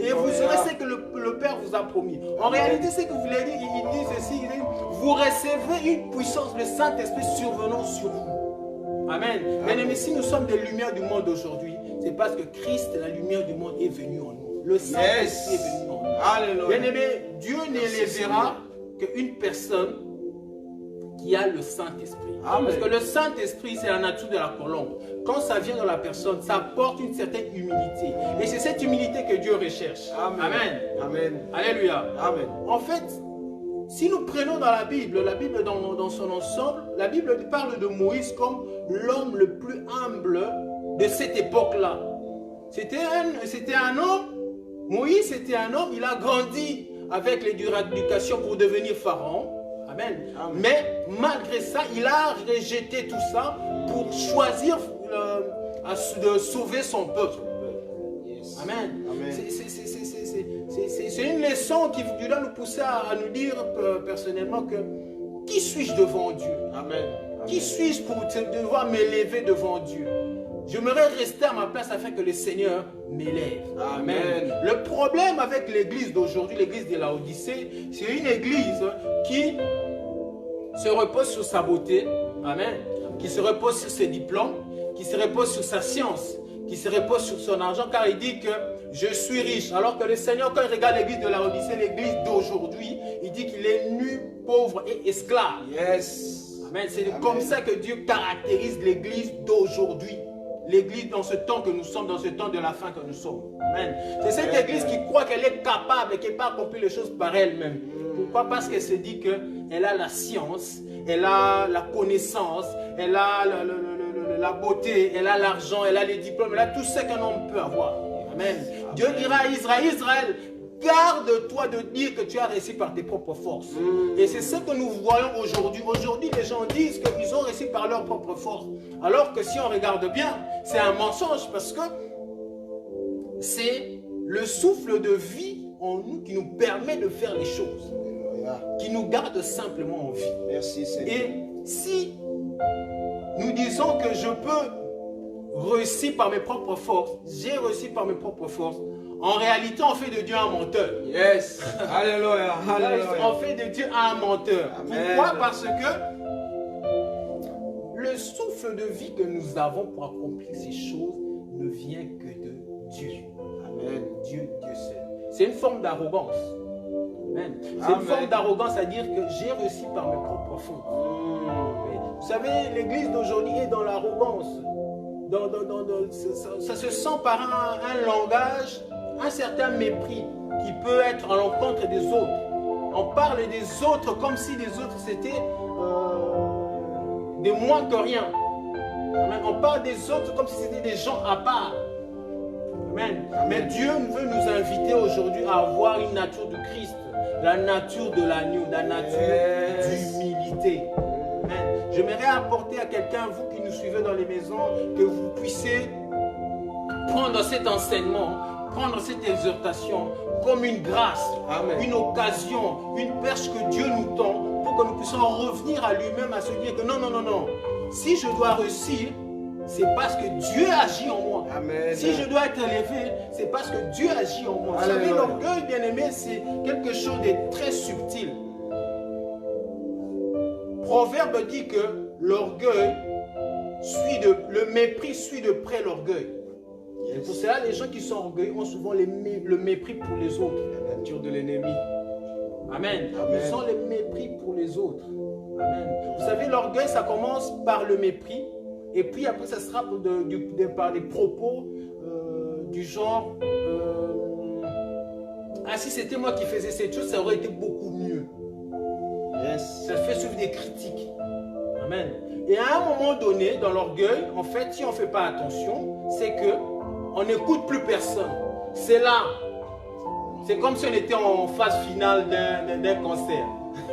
Et vous aurez ce que le Père vous a promis. En réalité, c'est que vous l'avez dit, il dit ceci, il dit, vous recevez une puissance, le Saint-Esprit survenant sur vous. Amen. Bien-aimés, si nous sommes des lumières du monde aujourd'hui, c'est parce que Christ, la lumière du monde, est venu en nous. Le Saint-Esprit est venu en nous. Alléluia. Bien-aimés, Dieu n'élèvera qu'une personne qui a le Saint-Esprit. Parce que le Saint-Esprit, c'est la nature de la colombe. Quand ça vient dans la personne, ça apporte une certaine humilité. Et c'est cette humilité que Dieu recherche. Amen. Amen. Alléluia. Amen. En fait, si nous prenons dans la Bible dans son ensemble, la Bible parle de Moïse comme l'homme le plus humble de cette époque-là. C'était un homme, Moïse était un homme, il a grandi avec l'éducation pour devenir pharaon. Amen. Amen. Mais malgré ça, il a rejeté tout ça pour choisir de sauver son peuple. Yes. Amen. Amen. C'est une leçon qui doit nous pousser à nous dire personnellement que qui suis-je devant Dieu? Amen. Qui suis-je pour devoir m'élever devant Dieu? J'aimerais rester à ma place afin que le Seigneur m'élève. Amen. Le problème avec l'église d'aujourd'hui, l'église de Laodicée, c'est une église qui se repose sur sa beauté, amen, qui se repose sur ses diplômes, qui se repose sur sa science, qui se repose sur son argent, car il dit que je suis riche. Alors que le Seigneur, quand il regarde l'église de Laodicée, l'église d'aujourd'hui, il dit qu'il est nu, pauvre et esclave. Yes. Amen. C'est comme ça que Dieu caractérise l'église d'aujourd'hui. L'église dans ce temps que nous sommes, dans ce temps de la fin que nous sommes. Amen. C'est cette église qui croit qu'elle est capable et qu'elle peut accomplir les choses par elle-même. Pourquoi? Parce qu'elle se dit qu'elle a la science, elle a la connaissance, elle a la beauté, elle a l'argent, elle a les diplômes, elle a tout ce qu'un homme peut avoir. Amen. Dieu dira à Israël, garde-toi de dire que tu as réussi par tes propres forces. Et c'est ce que nous voyons aujourd'hui. Aujourd'hui, les gens disent qu'ils ont réussi par leurs propres forces. Alors que si on regarde bien, c'est un mensonge parce que c'est le souffle de vie en nous qui nous permet de faire les choses, qui nous garde simplement en vie. Merci Seigneur. Et si nous disons que je peux réussir par mes propres forces, j'ai réussi par mes propres forces, en réalité, on fait de Dieu un menteur. Yes. Alléluia. Alléluia. On fait de Dieu un menteur. Amen. Pourquoi? Parce que le souffle de vie que nous avons pour accomplir ces choses ne vient que de Dieu. Amen. Dieu seul. C'est une forme d'arrogance. Amen. C'est une forme d'arrogance à dire que j'ai réussi par mes propres forces. Vous savez, l'église d'aujourd'hui est dans l'arrogance. Ça se sent par un langage, un certain mépris qui peut être à l'encontre des autres. On parle des autres comme si les autres c'était des moins que rien. On parle des autres comme si c'était des gens à part. Amen. Mais Dieu veut nous inviter aujourd'hui à avoir une nature de Christ, la nature de l'agneau, la nature d'humilité. J'aimerais apporter à quelqu'un, vous qui nous suivez dans les maisons, que vous puissiez prendre cet enseignement, prendre cette exhortation comme une grâce, Amen, une occasion, une perche que Dieu nous tend pour que nous puissions revenir à lui-même, à se dire que non, non, non, non. Si je dois réussir, c'est parce que Dieu agit en moi. Amen. Si je dois être élevé, c'est parce que Dieu agit en moi. Vous savez, l'orgueil, bien aimé, c'est quelque chose de très subtil. Proverbe dit que l'orgueil le mépris suit de près l'orgueil. Yes. Et pour cela, les gens qui sont orgueilleux ont souvent le mépris pour les autres. La nature de l'ennemi. Amen. Amen. Ils ont le mépris pour les autres. Amen. Vous savez, l'orgueil, ça commence par le mépris. Et puis après, ça sera par des propos du genre ah, si c'était moi qui faisais cette chose, ça aurait été beaucoup mieux. Yes. Ça fait suivre des critiques. Amen. Et à un moment donné, dans l'orgueil, en fait, si on ne fait pas attention, c'est qu'on n'écoute plus personne. C'est là. C'est comme si on était en phase finale d'un cancer.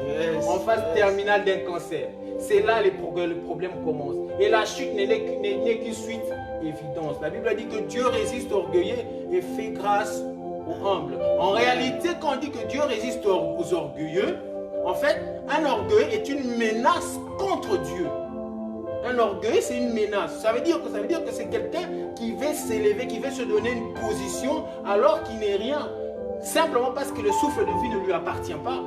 Yes. En phase terminale d'un cancer. C'est là que le problème commence. Et la chute n'est qu'une suite évidente. La Bible dit que Dieu résiste aux orgueilleux et fait grâce aux humbles. En réalité, quand on dit que Dieu résiste aux orgueilleux, en fait, un orgueil est une menace contre Dieu. Un orgueilleux, c'est une menace. Ça veut dire que c'est quelqu'un qui veut s'élever, qui veut se donner une position alors qu'il n'est rien. Simplement parce que le souffle de vie ne lui appartient pas.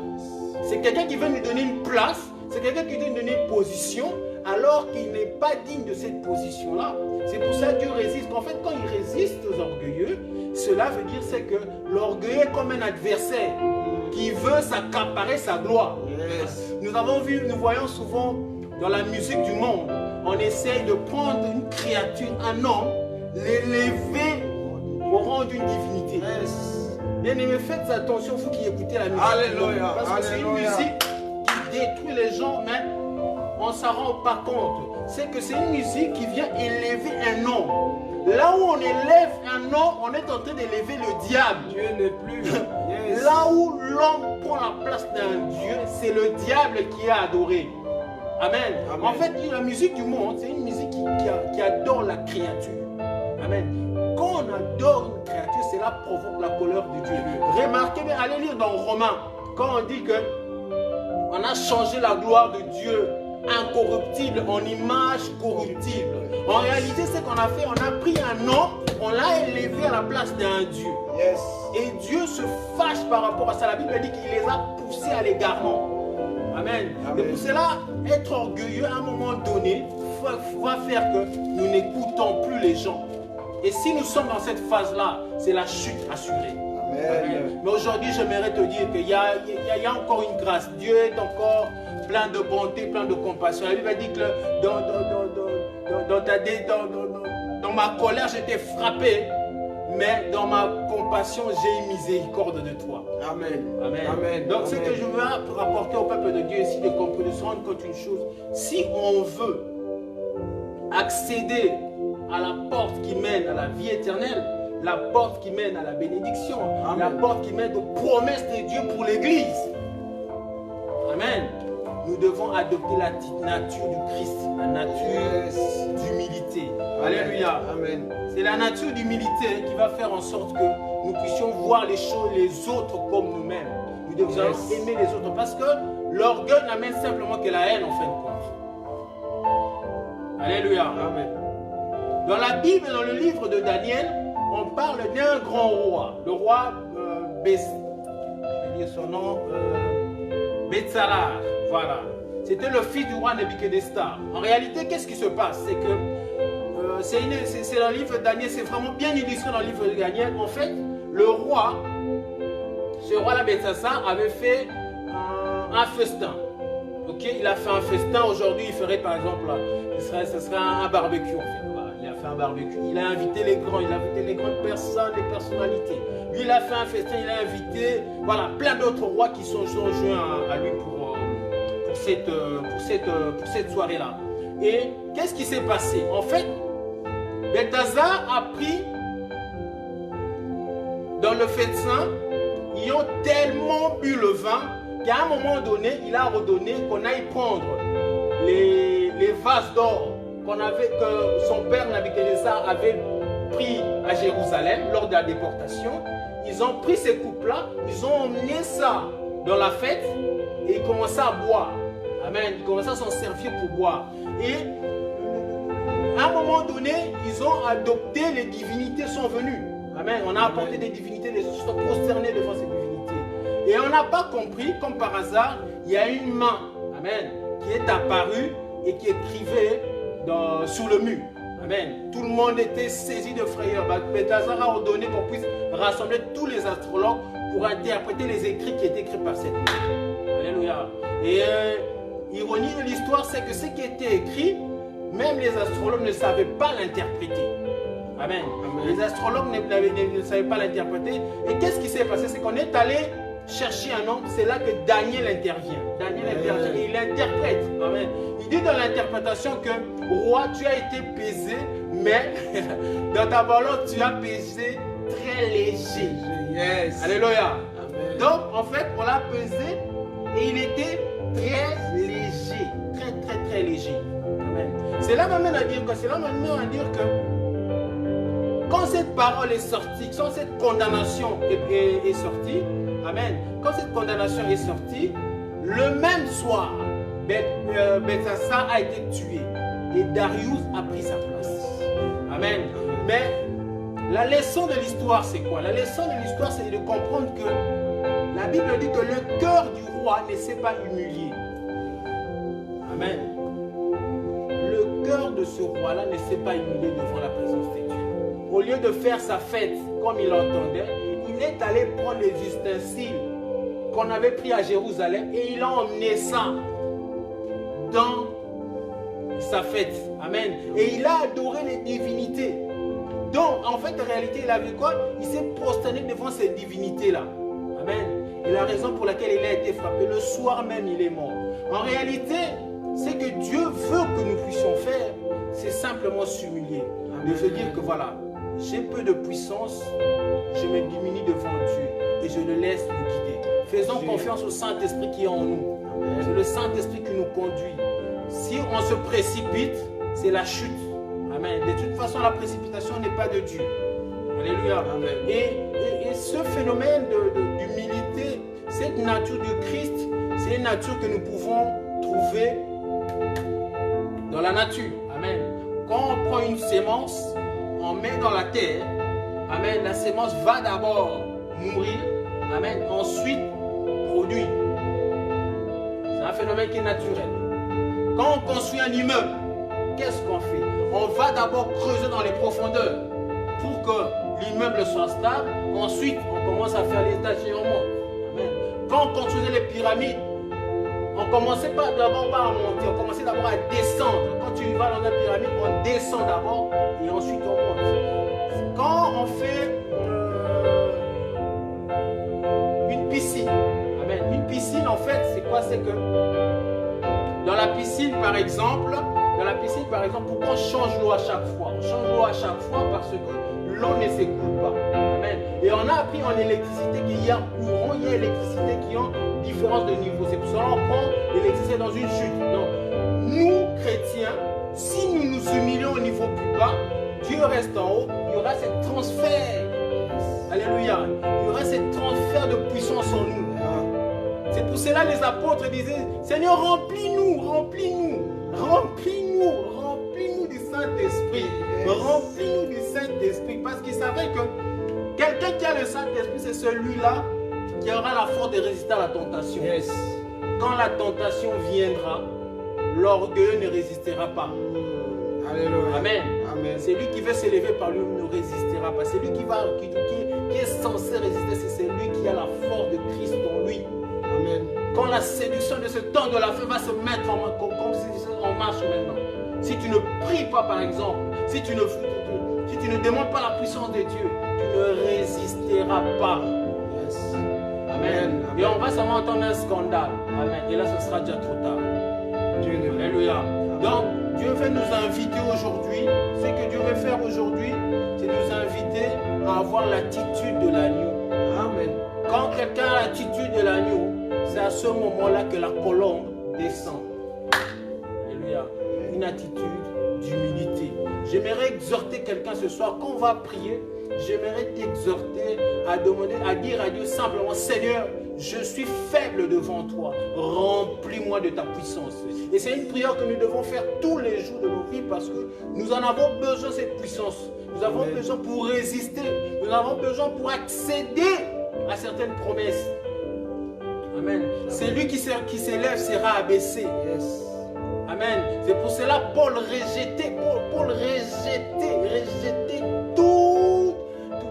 C'est quelqu'un qui veut lui donner une place. C'est quelqu'un qui veut lui donner une position alors qu'il n'est pas digne de cette position-là. C'est pour ça que Dieu résiste. En fait, quand il résiste aux orgueilleux, cela veut dire c'est que l'orgueil est comme un adversaire qui veut s'accaparer sa gloire. Yes. Nous voyons souvent dans la musique du monde, on essaye de prendre une créature, un homme, l'élever au rang d'une divinité. Yes. Bien aimé, faites attention, vous qui écoutez la musique. Alléluia. Parce que c'est une musique qui détruit les gens, mais on ne s'en rend pas compte. C'est que c'est une musique qui vient élever un homme. Là où on élève un homme, on est en train d'élever le diable. Dieu n'est plus. Yes. Là où l'homme prend la place d'un Dieu, c'est le diable qui est adoré. Amen. Amen. En fait, la musique du monde, c'est une musique qui adore la créature. Amen. Quand on adore une créature, cela provoque la colère de Dieu. Remarquez bien, allez lire dans Romains, quand on dit que on a changé la gloire de Dieu incorruptible en image corruptible. En réalité, ce qu'on a fait, on a pris un homme, on l'a élevé à la place d'un Dieu. Yes. Et Dieu se fâche par rapport à ça. La Bible dit qu'il les a poussés à l'égarement. Amen. Amen. Et pour cela, être orgueilleux à un moment donné va faire que nous n'écoutons plus les gens. Et si nous sommes dans cette phase-là, c'est la chute assurée. Amen. Mais aujourd'hui, j'aimerais te dire qu'il y a encore une grâce. Dieu est encore plein de bonté, plein de compassion. La Bible dit que dans ma colère, j'étais frappé, mais dans ma compassion, j'ai eu miséricorde de toi. Amen. Amen. Amen. Donc, ce Amen. que je veux rapporter au peuple de Dieu ici, de se rendre compte d'une chose. Si on veut accéder à la porte qui mène à la vie éternelle, la porte qui mène à la bénédiction, Amen. la porte qui mène aux promesses de Dieu pour l'Église. Amen. Nous devons adopter la nature du Christ, la nature d'humilité. Alléluia. Amen. C'est la nature d'humilité qui va faire en sorte que nous puissions voir les choses, les autres comme nous-mêmes. Nous devons aimer les autres parce que l'orgueil n'amène simplement que la haine en fin de compte. Alléluia. Amen. Dans la Bible, dans le livre de Daniel, on parle d'un grand roi, le roi je vais dire son nom, Betsalar. Voilà. C'était le fils du roi Nebuchadnezzar. En réalité, qu'est-ce qui se passe? C'est que c'est dans le livre de Daniel, c'est vraiment bien illustré dans le livre de Daniel. En fait, le roi, ce roi-là, Betsalar, avait fait un festin. Ok, il a fait un festin. Aujourd'hui, il ferait par exemple, ce serait un barbecue. En fait. Voilà, il a fait un barbecue. Il a invité les grands, il a invité les grandes personnes, les personnalités. Lui, il a fait un festin. Il a invité, voilà, plein d'autres rois qui sont joints à lui pour cette soirée-là. Et qu'est-ce qui s'est passé? En fait, Belthazar a pris dans le festin, ils ont tellement bu le vin qu'à un moment donné, il a ordonné qu'on aille prendre les vases d'or que son père Nebuchadnezzar avait pris à Jérusalem lors de la déportation. Ils ont pris ces coupes-là, ils ont emmené ça dans la fête et ils commençaient à boire. Amen. Ils commençaient à s'en servir pour boire. Et à un moment donné, ils ont adopté, les divinités sont venues. Amen. On a apporté des divinités, les gens sont prosternés devant ces divinités. Et on n'a pas compris, comme par hasard, il y a une main, amen, qui est apparue et qui écrivait sous le mur. Amen. Tout le monde était saisi de frayeur. Belthazar a ordonné qu'on puisse rassembler tous les astrologues pour interpréter les écrits qui étaient écrits par cette main. Alléluia. Et ironie de l'histoire, c'est que ce qui était écrit, même les astrologues ne savaient pas l'interpréter. Amen. Amen. Les astrologues ne savaient pas l'interpréter. Et qu'est-ce qui s'est passé? C'est qu'on est allé chercher un homme. C'est là que Daniel intervient. Daniel intervient et il interprète. Amen. Il dit dans l'interprétation que roi, tu as été pesé, mais dans ta balance, tu as pesé très léger. Yes. Alléluia. Amen. Donc, en fait, on l'a pesé et il était très léger. Très, très, très léger. Amen. C'est là m'amène à dire que quand cette parole est sortie, quand cette condamnation est sortie, amen, quand cette condamnation est sortie, le même soir, Belthazar a été tué. et Darius a pris sa place. Amen. Mais la leçon de l'histoire, c'est quoi? La leçon de l'histoire, c'est de comprendre que la Bible dit que le cœur du roi ne s'est pas humilié. Amen. Le cœur de ce roi-là ne s'est pas humilié devant la présence de Dieu. Au lieu de faire sa fête comme il entendait, il est allé prendre les ustensiles qu'on avait pris à Jérusalem et il a emmené ça dans sa fête. Amen. Et il a adoré les divinités. Donc, en fait, en réalité, il a vu quoi? Il s'est prosterné devant ces divinités-là. Amen. Et la raison pour laquelle il a été frappé, le soir même, il est mort. En réalité, ce que Dieu veut que nous puissions faire, c'est simplement s'humilier. De se dire que voilà, j'ai peu de puissance, je me diminue devant Dieu et je le laisse nous guider. Faisons confiance au Saint-Esprit qui est en nous. C'est le Saint-Esprit qui nous conduit. Si on se précipite, c'est la chute. Amen. De toute façon, la précipitation n'est pas de Dieu. Alléluia. Amen. Et ce phénomène d'humilité, cette nature du Christ, c'est une nature que nous pouvons trouver dans la nature. Amen. Quand on prend une sémence, on met dans la terre. Amen. La sémence va d'abord mourir. Amen. Ensuite, produire. C'est un phénomène qui est naturel. Quand on construit un immeuble, qu'est-ce qu'on fait? On va d'abord creuser dans les profondeurs pour que l'immeuble soit stable. Ensuite, on commence à faire les étages et on monte. Quand on construisait les pyramides, on ne commençait pas d'abord à monter, on commençait d'abord à descendre. Quand tu vas dans une pyramide, on descend d'abord et ensuite on monte. Quand on fait une piscine, amen. Une piscine, en fait, c'est quoi? C'est que dans la piscine, par exemple, pourquoi on change l'eau à chaque fois? On change l'eau à chaque fois parce que l'eau ne s'écoule pas. Amen. Et on a appris en électricité qu'il y a courant, il y a électricité qui ont différence de niveau. C'est pour ça qu'on prend l'électricité dans une chute. Donc, nous, chrétiens, si nous nous humilions au niveau plus bas, Dieu reste en haut, il y aura ce transfert. Alléluia. Il y aura ce transfert de puissance en nous. C'est pour cela que les apôtres disaient, Seigneur, remplis-nous, remplis-nous, remplis-nous, remplis-nous du Saint-Esprit. Remplis-nous du Saint-Esprit. Parce qu'ils savaient que quelqu'un qui a le Saint-Esprit, c'est celui-là qui aura la force de résister à la tentation. Yes. Quand la tentation viendra, l'orgueil ne résistera pas. Alléluia. Amen. Amen. Celui qui veut s'élever par lui ne résistera pas. Celui qui est censé résister, c'est celui qui a la force de Christ en lui. Amen. Quand la séduction de ce temps de la fin va se mettre comme si on marche maintenant. Si tu ne pries pas, par exemple, si tu ne demandes pas la puissance de Dieu, tu ne résisteras pas. Yes. Amen. Amen. Et on va seulement entendre un scandale. Amen. Et là, ce sera déjà trop tard. Alléluia. Donc, Dieu veut nous inviter aujourd'hui. Ce que Dieu veut faire aujourd'hui, c'est nous inviter à avoir l'attitude de l'agneau. Amen. Quand quelqu'un a l'attitude de l'agneau, c'est à ce moment-là que la colombe descend. Alléluia. Une attitude d'humilité. J'aimerais exhorter quelqu'un ce soir. Quand on va prier, j'aimerais t'exhorter à demander, à dire à Dieu simplement, Seigneur, je suis faible devant toi. Remplis-moi de ta puissance. Et c'est une prière que nous devons faire tous les jours de nos vies parce que nous en avons besoin de cette puissance. Nous avons besoin pour résister. Nous avons besoin pour accéder à certaines promesses. Amen. Celui qui s'élève sera abaissé. Yes. Amen. C'est pour cela Paul rejetait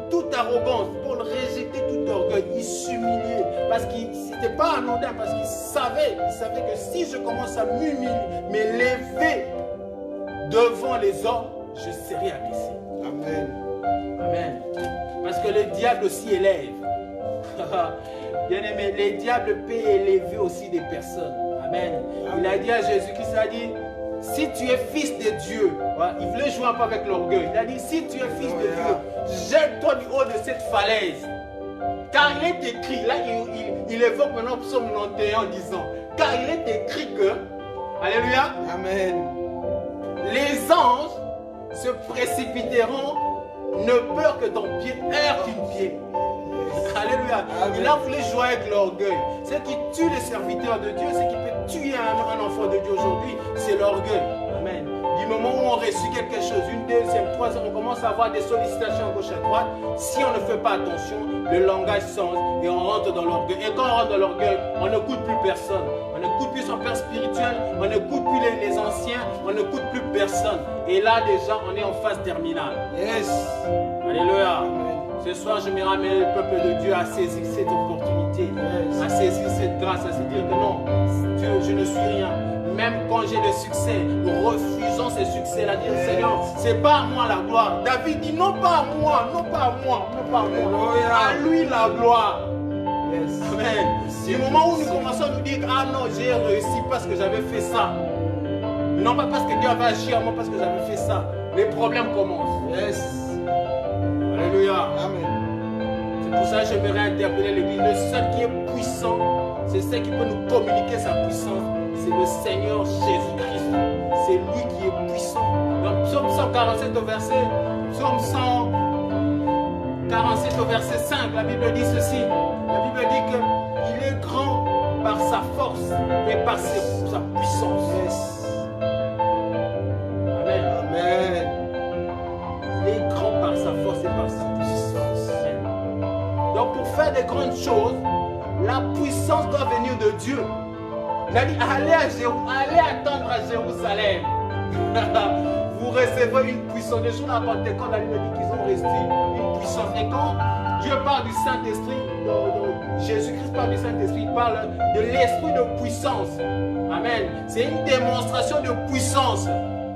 toute arrogance. Paul rejetait tout orgueil. Il s'humiliait parce qu'il n'était pas anodin, parce qu'il savait que si je commence à m'élever devant les hommes, je serai abaissé. Amen. Amen. Parce que le diable aussi élève. Bien aimé, les diables peuvent élever aussi des personnes. Amen. Il a dit à Jésus-Christ, il a dit, si tu es fils de Dieu, il voulait jouer un peu avec l'orgueil. Il a dit, si tu es fils de Dieu, jette-toi du haut de cette falaise. Car il est écrit, là il évoque maintenant Psaume 91 en disant, car il est écrit que, alléluia, Amen. les anges se précipiteront, ne peur que ton pied heurte une pied. Alléluia. Amen. Il a voulu jouer avec l'orgueil. Ce qui tue les serviteurs de Dieu, ce qui peut tuer un enfant de Dieu aujourd'hui, c'est l'orgueil. Amen. du moment où on reçut quelque chose, une deuxième, troisième, on commence à avoir des sollicitations à gauche à droite. Si on ne fait pas attention, le langage change et on rentre dans l'orgueil. Et quand on rentre dans l'orgueil, on n'écoute plus personne. On n'écoute plus son père spirituel, on n'écoute plus les anciens, on n'écoute plus personne. Et là déjà, on est en phase terminale. Yes. Alléluia. Ce soir, je me ramène le peuple de Dieu à saisir cette opportunité, à saisir cette grâce, à se dire que non, Dieu, je ne suis rien. Même quand j'ai le succès, nous refusons ce succès-là. Dire Seigneur, c'est pas à moi la gloire. David dit non pas à moi, non pas à moi, non pas à moi. À lui la gloire. Yes. Amen. Du moment où nous commençons à nous dire ah non, j'ai réussi parce que j'avais fait ça. Non pas parce que Dieu avait agi à moi, parce que j'avais fait ça. Les problèmes commencent. Yes. Alléluia. Amen. C'est pour ça que j'aimerais interpeller l'Église. Le seul qui est puissant, c'est celui qui peut nous communiquer sa puissance. C'est le Seigneur Jésus-Christ. C'est lui qui est puissant. Dans Psaume 147 au verset, Psaume 147 au verset 5, la Bible dit ceci. La Bible dit qu'il est grand par sa force et par sa puissance. Yes. Amen. Amen. Il est grand par sa force et par sa puissance. Amen. Donc pour faire des grandes choses, la puissance doit venir de Dieu. Il a dit, allez attendre à Jérusalem. Vous recevez une puissance. Les jours à Pentecôte, la Bible dit qu'ils ont reçu une puissance. Et quand Dieu parle du Saint-Esprit, Jésus-Christ parle du Saint-Esprit, il parle de l'esprit de puissance. Amen. C'est une démonstration de puissance.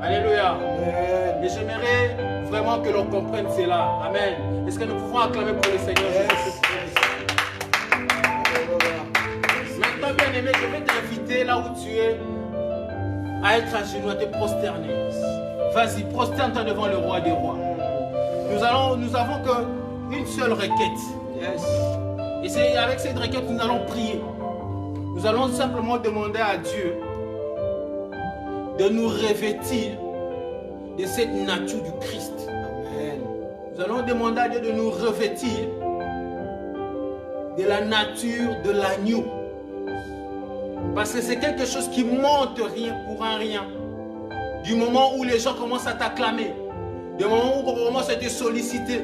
Alléluia. Amen. Et j'aimerais vraiment que l'on comprenne cela. Amen. Est-ce que nous pouvons acclamer pour le Seigneur Jésus-Christ? Maintenant, bien aimé, je vais t'inviter là où tu es à être à genoux, à te prosterner. Vas-y, prosterne-toi devant le roi des rois. Nous avons qu'une seule requête. Yes. Et c'est avec cette requête que nous allons prier. Nous allons simplement demander à Dieu de nous revêtir de cette nature du Christ. Amen. Nous allons demander à Dieu de nous revêtir de la nature de l'agneau. Parce que c'est quelque chose qui monte rien pour un rien. Du moment où les gens commencent à t'acclamer, du moment où on commence à te solliciter,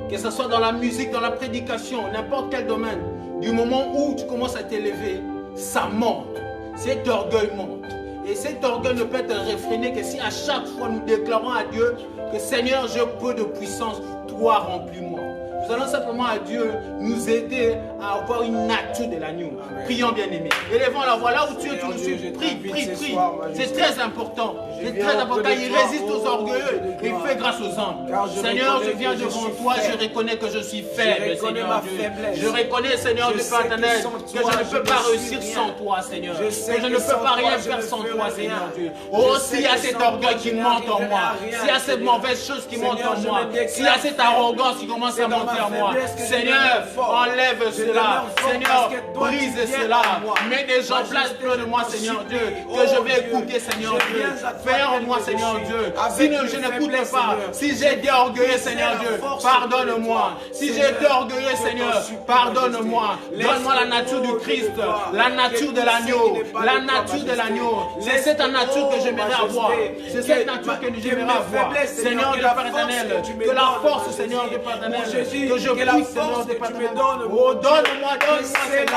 que ce soit dans la musique, dans la prédication, n'importe quel domaine, du moment où tu commences à t'élever, ça monte. Cet orgueil monte. Et cet orgueil ne peut être réfréné que si à chaque fois nous déclarons à Dieu que Seigneur, j'ai peu de puissance, toi remplis-moi. Nous allons simplement à Dieu nous aider à avoir une nature de l'agneau. Prions bien aimés. Élevons la voix là où tu es, tu nous suis. Prie, prie, prie. C'est très important. C'est très important. Il résiste aux orgueilleux. Il fait grâce aux hommes. Seigneur, je viens devant toi. Je reconnais que je suis faible, Seigneur Dieu. Je reconnais, Seigneur Dieu Père éternel, que je ne peux pas réussir sans toi, Seigneur. Que je ne peux pas rien faire sans toi, Seigneur Dieu. Oh, s'il y a cet orgueil qui monte en moi, s'il y a cette mauvaise chose qui monte en moi, s'il y a cette arrogance qui commence à monter en moi, Seigneur, enlève cela. Seigneur, brise cela. Mets des gens place près de moi, Seigneur Dieu, que je vais écouter, Seigneur Dieu. Fais en moi, Seigneur Dieu. Si je n'écoute pas, si j'ai été orgueilleux, Seigneur Dieu, pardonne-moi. Si j'ai été orgueilleux, Seigneur, pardonne-moi. Donne-moi la nature du Christ, la nature de l'agneau, la nature de l'agneau. C'est cette nature que j'aimerais avoir. C'est cette nature que j'aimerais avoir. Seigneur Dieu Père éternel, que la force, Seigneur Dieu Père éternel, que je puisse, Seigneur Dieu Père éternel. Oh, donne-moi, cette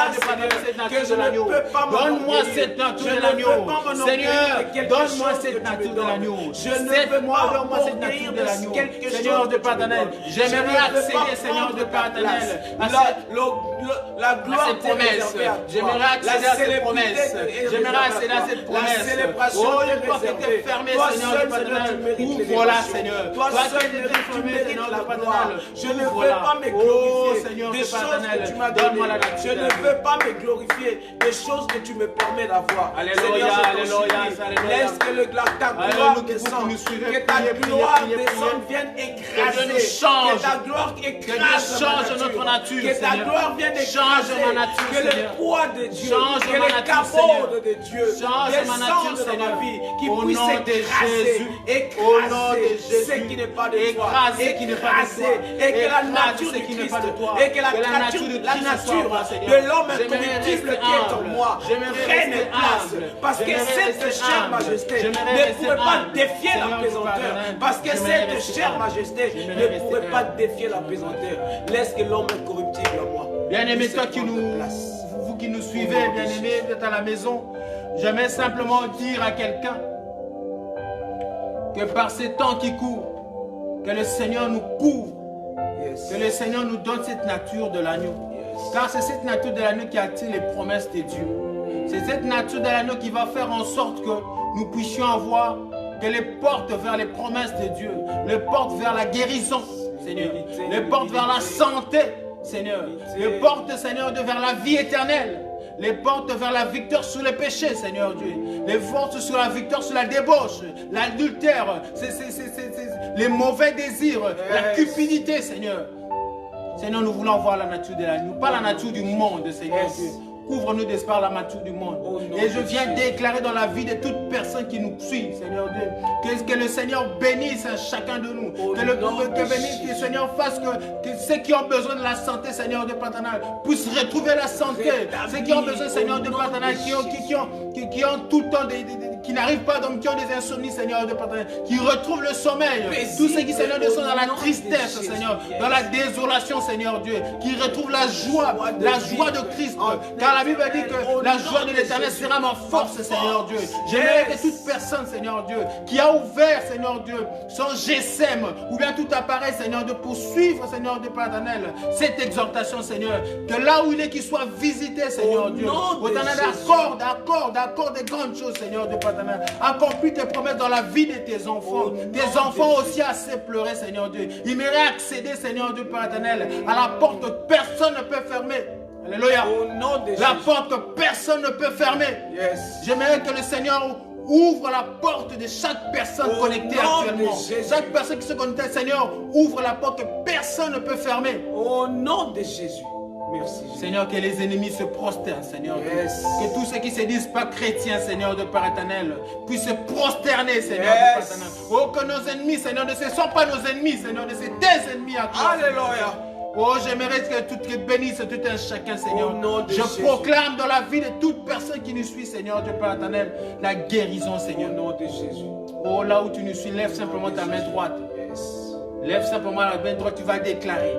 nature de l'agneau. Donne-moi cette nature de l'agneau. Seigneur, donne-moi cette nature de l'agneau. Donne-moi cette nature de l'agneau. Seigneur Dieu Père éternel, j'aimerais accéder, Seigneur Dieu Père éternel, à cette promesse. J'aimerais accéder à cette promesse. J'aimerais accéder à cette promesse. Oh, une porte était fermée, Seigneur Dieu Père éternel. Ouvre-la, Seigneur. Toi qui es fermé, Seigneur Dieu Père éternel. Je ne veux pas me glorifier des choses que tu m'as données. Je ne veux pas me glorifier des choses que tu me permets d'avoir. Alléluia, alléluia. Laisse que ta gloire descende. Que ta gloire descende, vienne écraser. Que ta gloire écrase notre nature. Que ta gloire vienne écraser. Que le poids de Dieu, que le capot de Dieu descende dans ma vie. Qui puisse écraser ce qui n'est pas de toi. Écraser. Et que la nature du Christ, et que la nature de l'homme incorruptible qui est en moi prenne place. Parce que cette chère majesté ne pourrait pas défier la pesanteur. Parce que cette chère majesté ne pourrait pas défier la pesanteur. Laisse que l'homme incorruptible à moi. Bien-aimé, toi vous qui nous suivez, bien-aimé, vous êtes à la maison, j'aimerais simplement dire à quelqu'un que par ces temps qui courent, que le Seigneur nous couvre, que le Seigneur nous donne cette nature de l'agneau. Car c'est cette nature de l'agneau qui attire les promesses de Dieu. C'est cette nature de l'agneau qui va faire en sorte que nous puissions avoir que les portes vers les promesses de Dieu, les portes vers la guérison, Seigneur, les portes vers la santé, Seigneur, les portes, Seigneur, vers la vie éternelle, les portes vers la victoire sur le péché, Seigneur Dieu, les portes sur la victoire sur la débauche, l'adultère, les mauvais désirs, la cupidité, Seigneur. Seigneur, nous voulons voir la nature de l'agneau, pas la nature du monde, Seigneur Dieu. Couvre-nous d'espoir la nature du monde. Et je viens déclarer dans la vie de toute personne qui nous suit, Seigneur Dieu, que le Seigneur bénisse chacun de nous. Que le Seigneur fasse que ceux qui ont besoin de la santé, Seigneur Dieu paternel, puissent retrouver la santé. Ceux qui ont besoin, Seigneur Dieu paternel, qui ont tout le temps qui n'arrivent pas, donc qui ont des insomnies, Seigneur Dieu paternel, qui retrouvent le sommeil. Tous ceux qui, Seigneur Dieu, sont dans la tristesse, Seigneur, dans la désolation, Seigneur Dieu, qui retrouvent la joie de Christ. Car la Bible dit que la joie de l'Éternel sera ma force, Seigneur Dieu. J'aimerais que toute personne, Seigneur Dieu, qui a ouvert, Seigneur Dieu, son GSM ou bien tout appareil, Seigneur Dieu, pour suivre, Seigneur Dieu paternel, cette exhortation, Seigneur, que là où il est, qu'il soit visité, Seigneur Dieu. Au Éternel, accorde des grandes choses, Seigneur Dieu paternel. Accomplis tes promesses dans la vie de tes enfants. Tes enfants aussi assez pleuré, Seigneur Dieu. Ils m'auraient accéder, Seigneur Dieu paternel, à la porte que personne ne peut fermer. Alléluia. La porte que personne ne peut fermer. J'aimerais que le Seigneur ouvre la porte de chaque personne connectée actuellement. Chaque personne qui se connecte, Seigneur, ouvre la porte que personne ne peut fermer. Au nom de Jésus. Merci, Jésus. Seigneur, que les ennemis se prosternent, Seigneur. Que tous ceux qui se disent pas chrétiens, Seigneur de Père éternel, puissent se prosterner, Seigneur de Père éternel. Oh, que nos ennemis, Seigneur, ce ne sont pas nos ennemis, Seigneur, c'est tes ennemis à toi. Alléluia. Oh, j'aimerais que tout bénisse tout un chacun, Seigneur. Je proclame dans la vie de toute personne qui nous suit, Seigneur Dieu Père éternel, la guérison, Seigneur. Au nom de Jésus. Oh, là où tu nous suis, lève simplement ta main droite. Lève simplement la main droite, tu vas déclarer.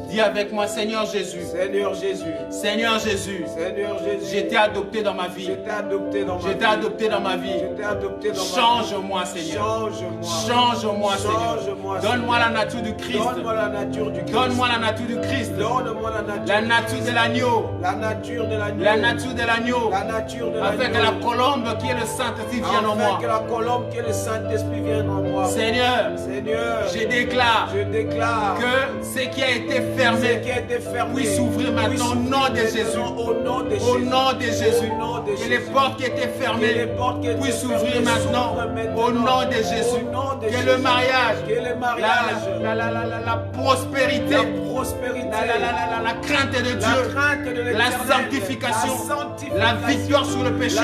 Dis avec moi, Seigneur Jésus. Seigneur Jésus. Seigneur Jésus. Seigneur Jésus. J'étais adopté dans ma vie. J'étais adopté dans ma vie. J'étais adopté dans ma vie. J'étais adopté dans ma vie. Change-moi, Seigneur. Change-moi, Seigneur. Donne-moi la nature du Christ. Donne-moi la nature du Christ. Donne-moi la nature du Christ. Donne-moi la nature de l'agneau. La nature de l'agneau. La nature de l'agneau. La nature de l'agneau. Afin que la colombe qui est le Saint-Esprit vienne en moi. Afin que la colombe qui est le Saint-Esprit vienne en moi. Seigneur. Je déclare. Que ce qui a été fermé puisse s'ouvrir maintenant au nom de Jésus. Au nom de Jésus. Que les portes qui étaient fermées puissent s'ouvrir maintenant au nom de Jésus. Que le mariage, la prospérité, la crainte de Dieu, la sanctification, la victoire sur le péché,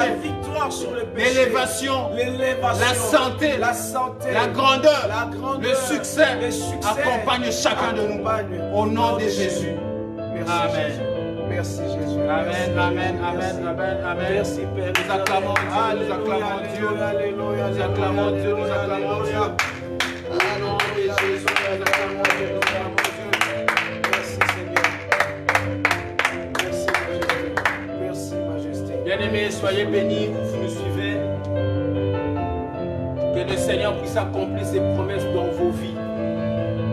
l'élévation, la santé, la grandeur, le succès accompagne chacun de nous. Au nom de Jésus. Amen. Merci Jésus. Amen, amen, amen, amen, amen. Merci Père. Nous acclamons Dieu, nous acclamons Dieu. Nous acclamons Dieu, nous acclamons Dieu. Au nom de Jésus, nous acclamons Dieu, nous acclamons Dieu. Merci Seigneur. Merci Majesté. Merci Majesté. Bien-aimés, soyez bénis, vous qui nous suivez. Que le Seigneur puisse accomplir ses promesses dans vos vies.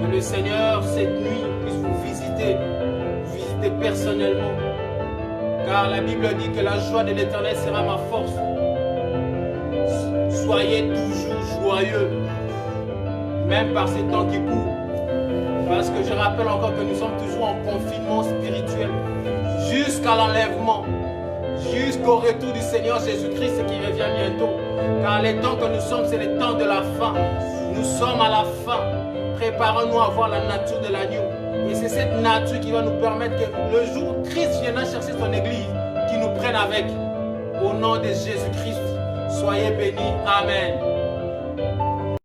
Que le Seigneur, cette nuit, puisse vous visiter personnellement. Car la Bible dit que la joie de l'Éternel sera ma force. Soyez toujours joyeux, même par ces temps qui courent. Parce que je rappelle encore que nous sommes toujours en confinement spirituel jusqu'à l'enlèvement, jusqu'au retour du Seigneur Jésus-Christ qui revient bientôt. Car les temps que nous sommes, c'est les temps de la fin. Nous sommes à la fin. Préparons-nous à voir la nature de l'agneau. Et c'est cette nature qui va nous permettre que le jour où Christ viendra chercher son église, qu'il nous prenne avec. Au nom de Jésus-Christ, soyez bénis. Amen.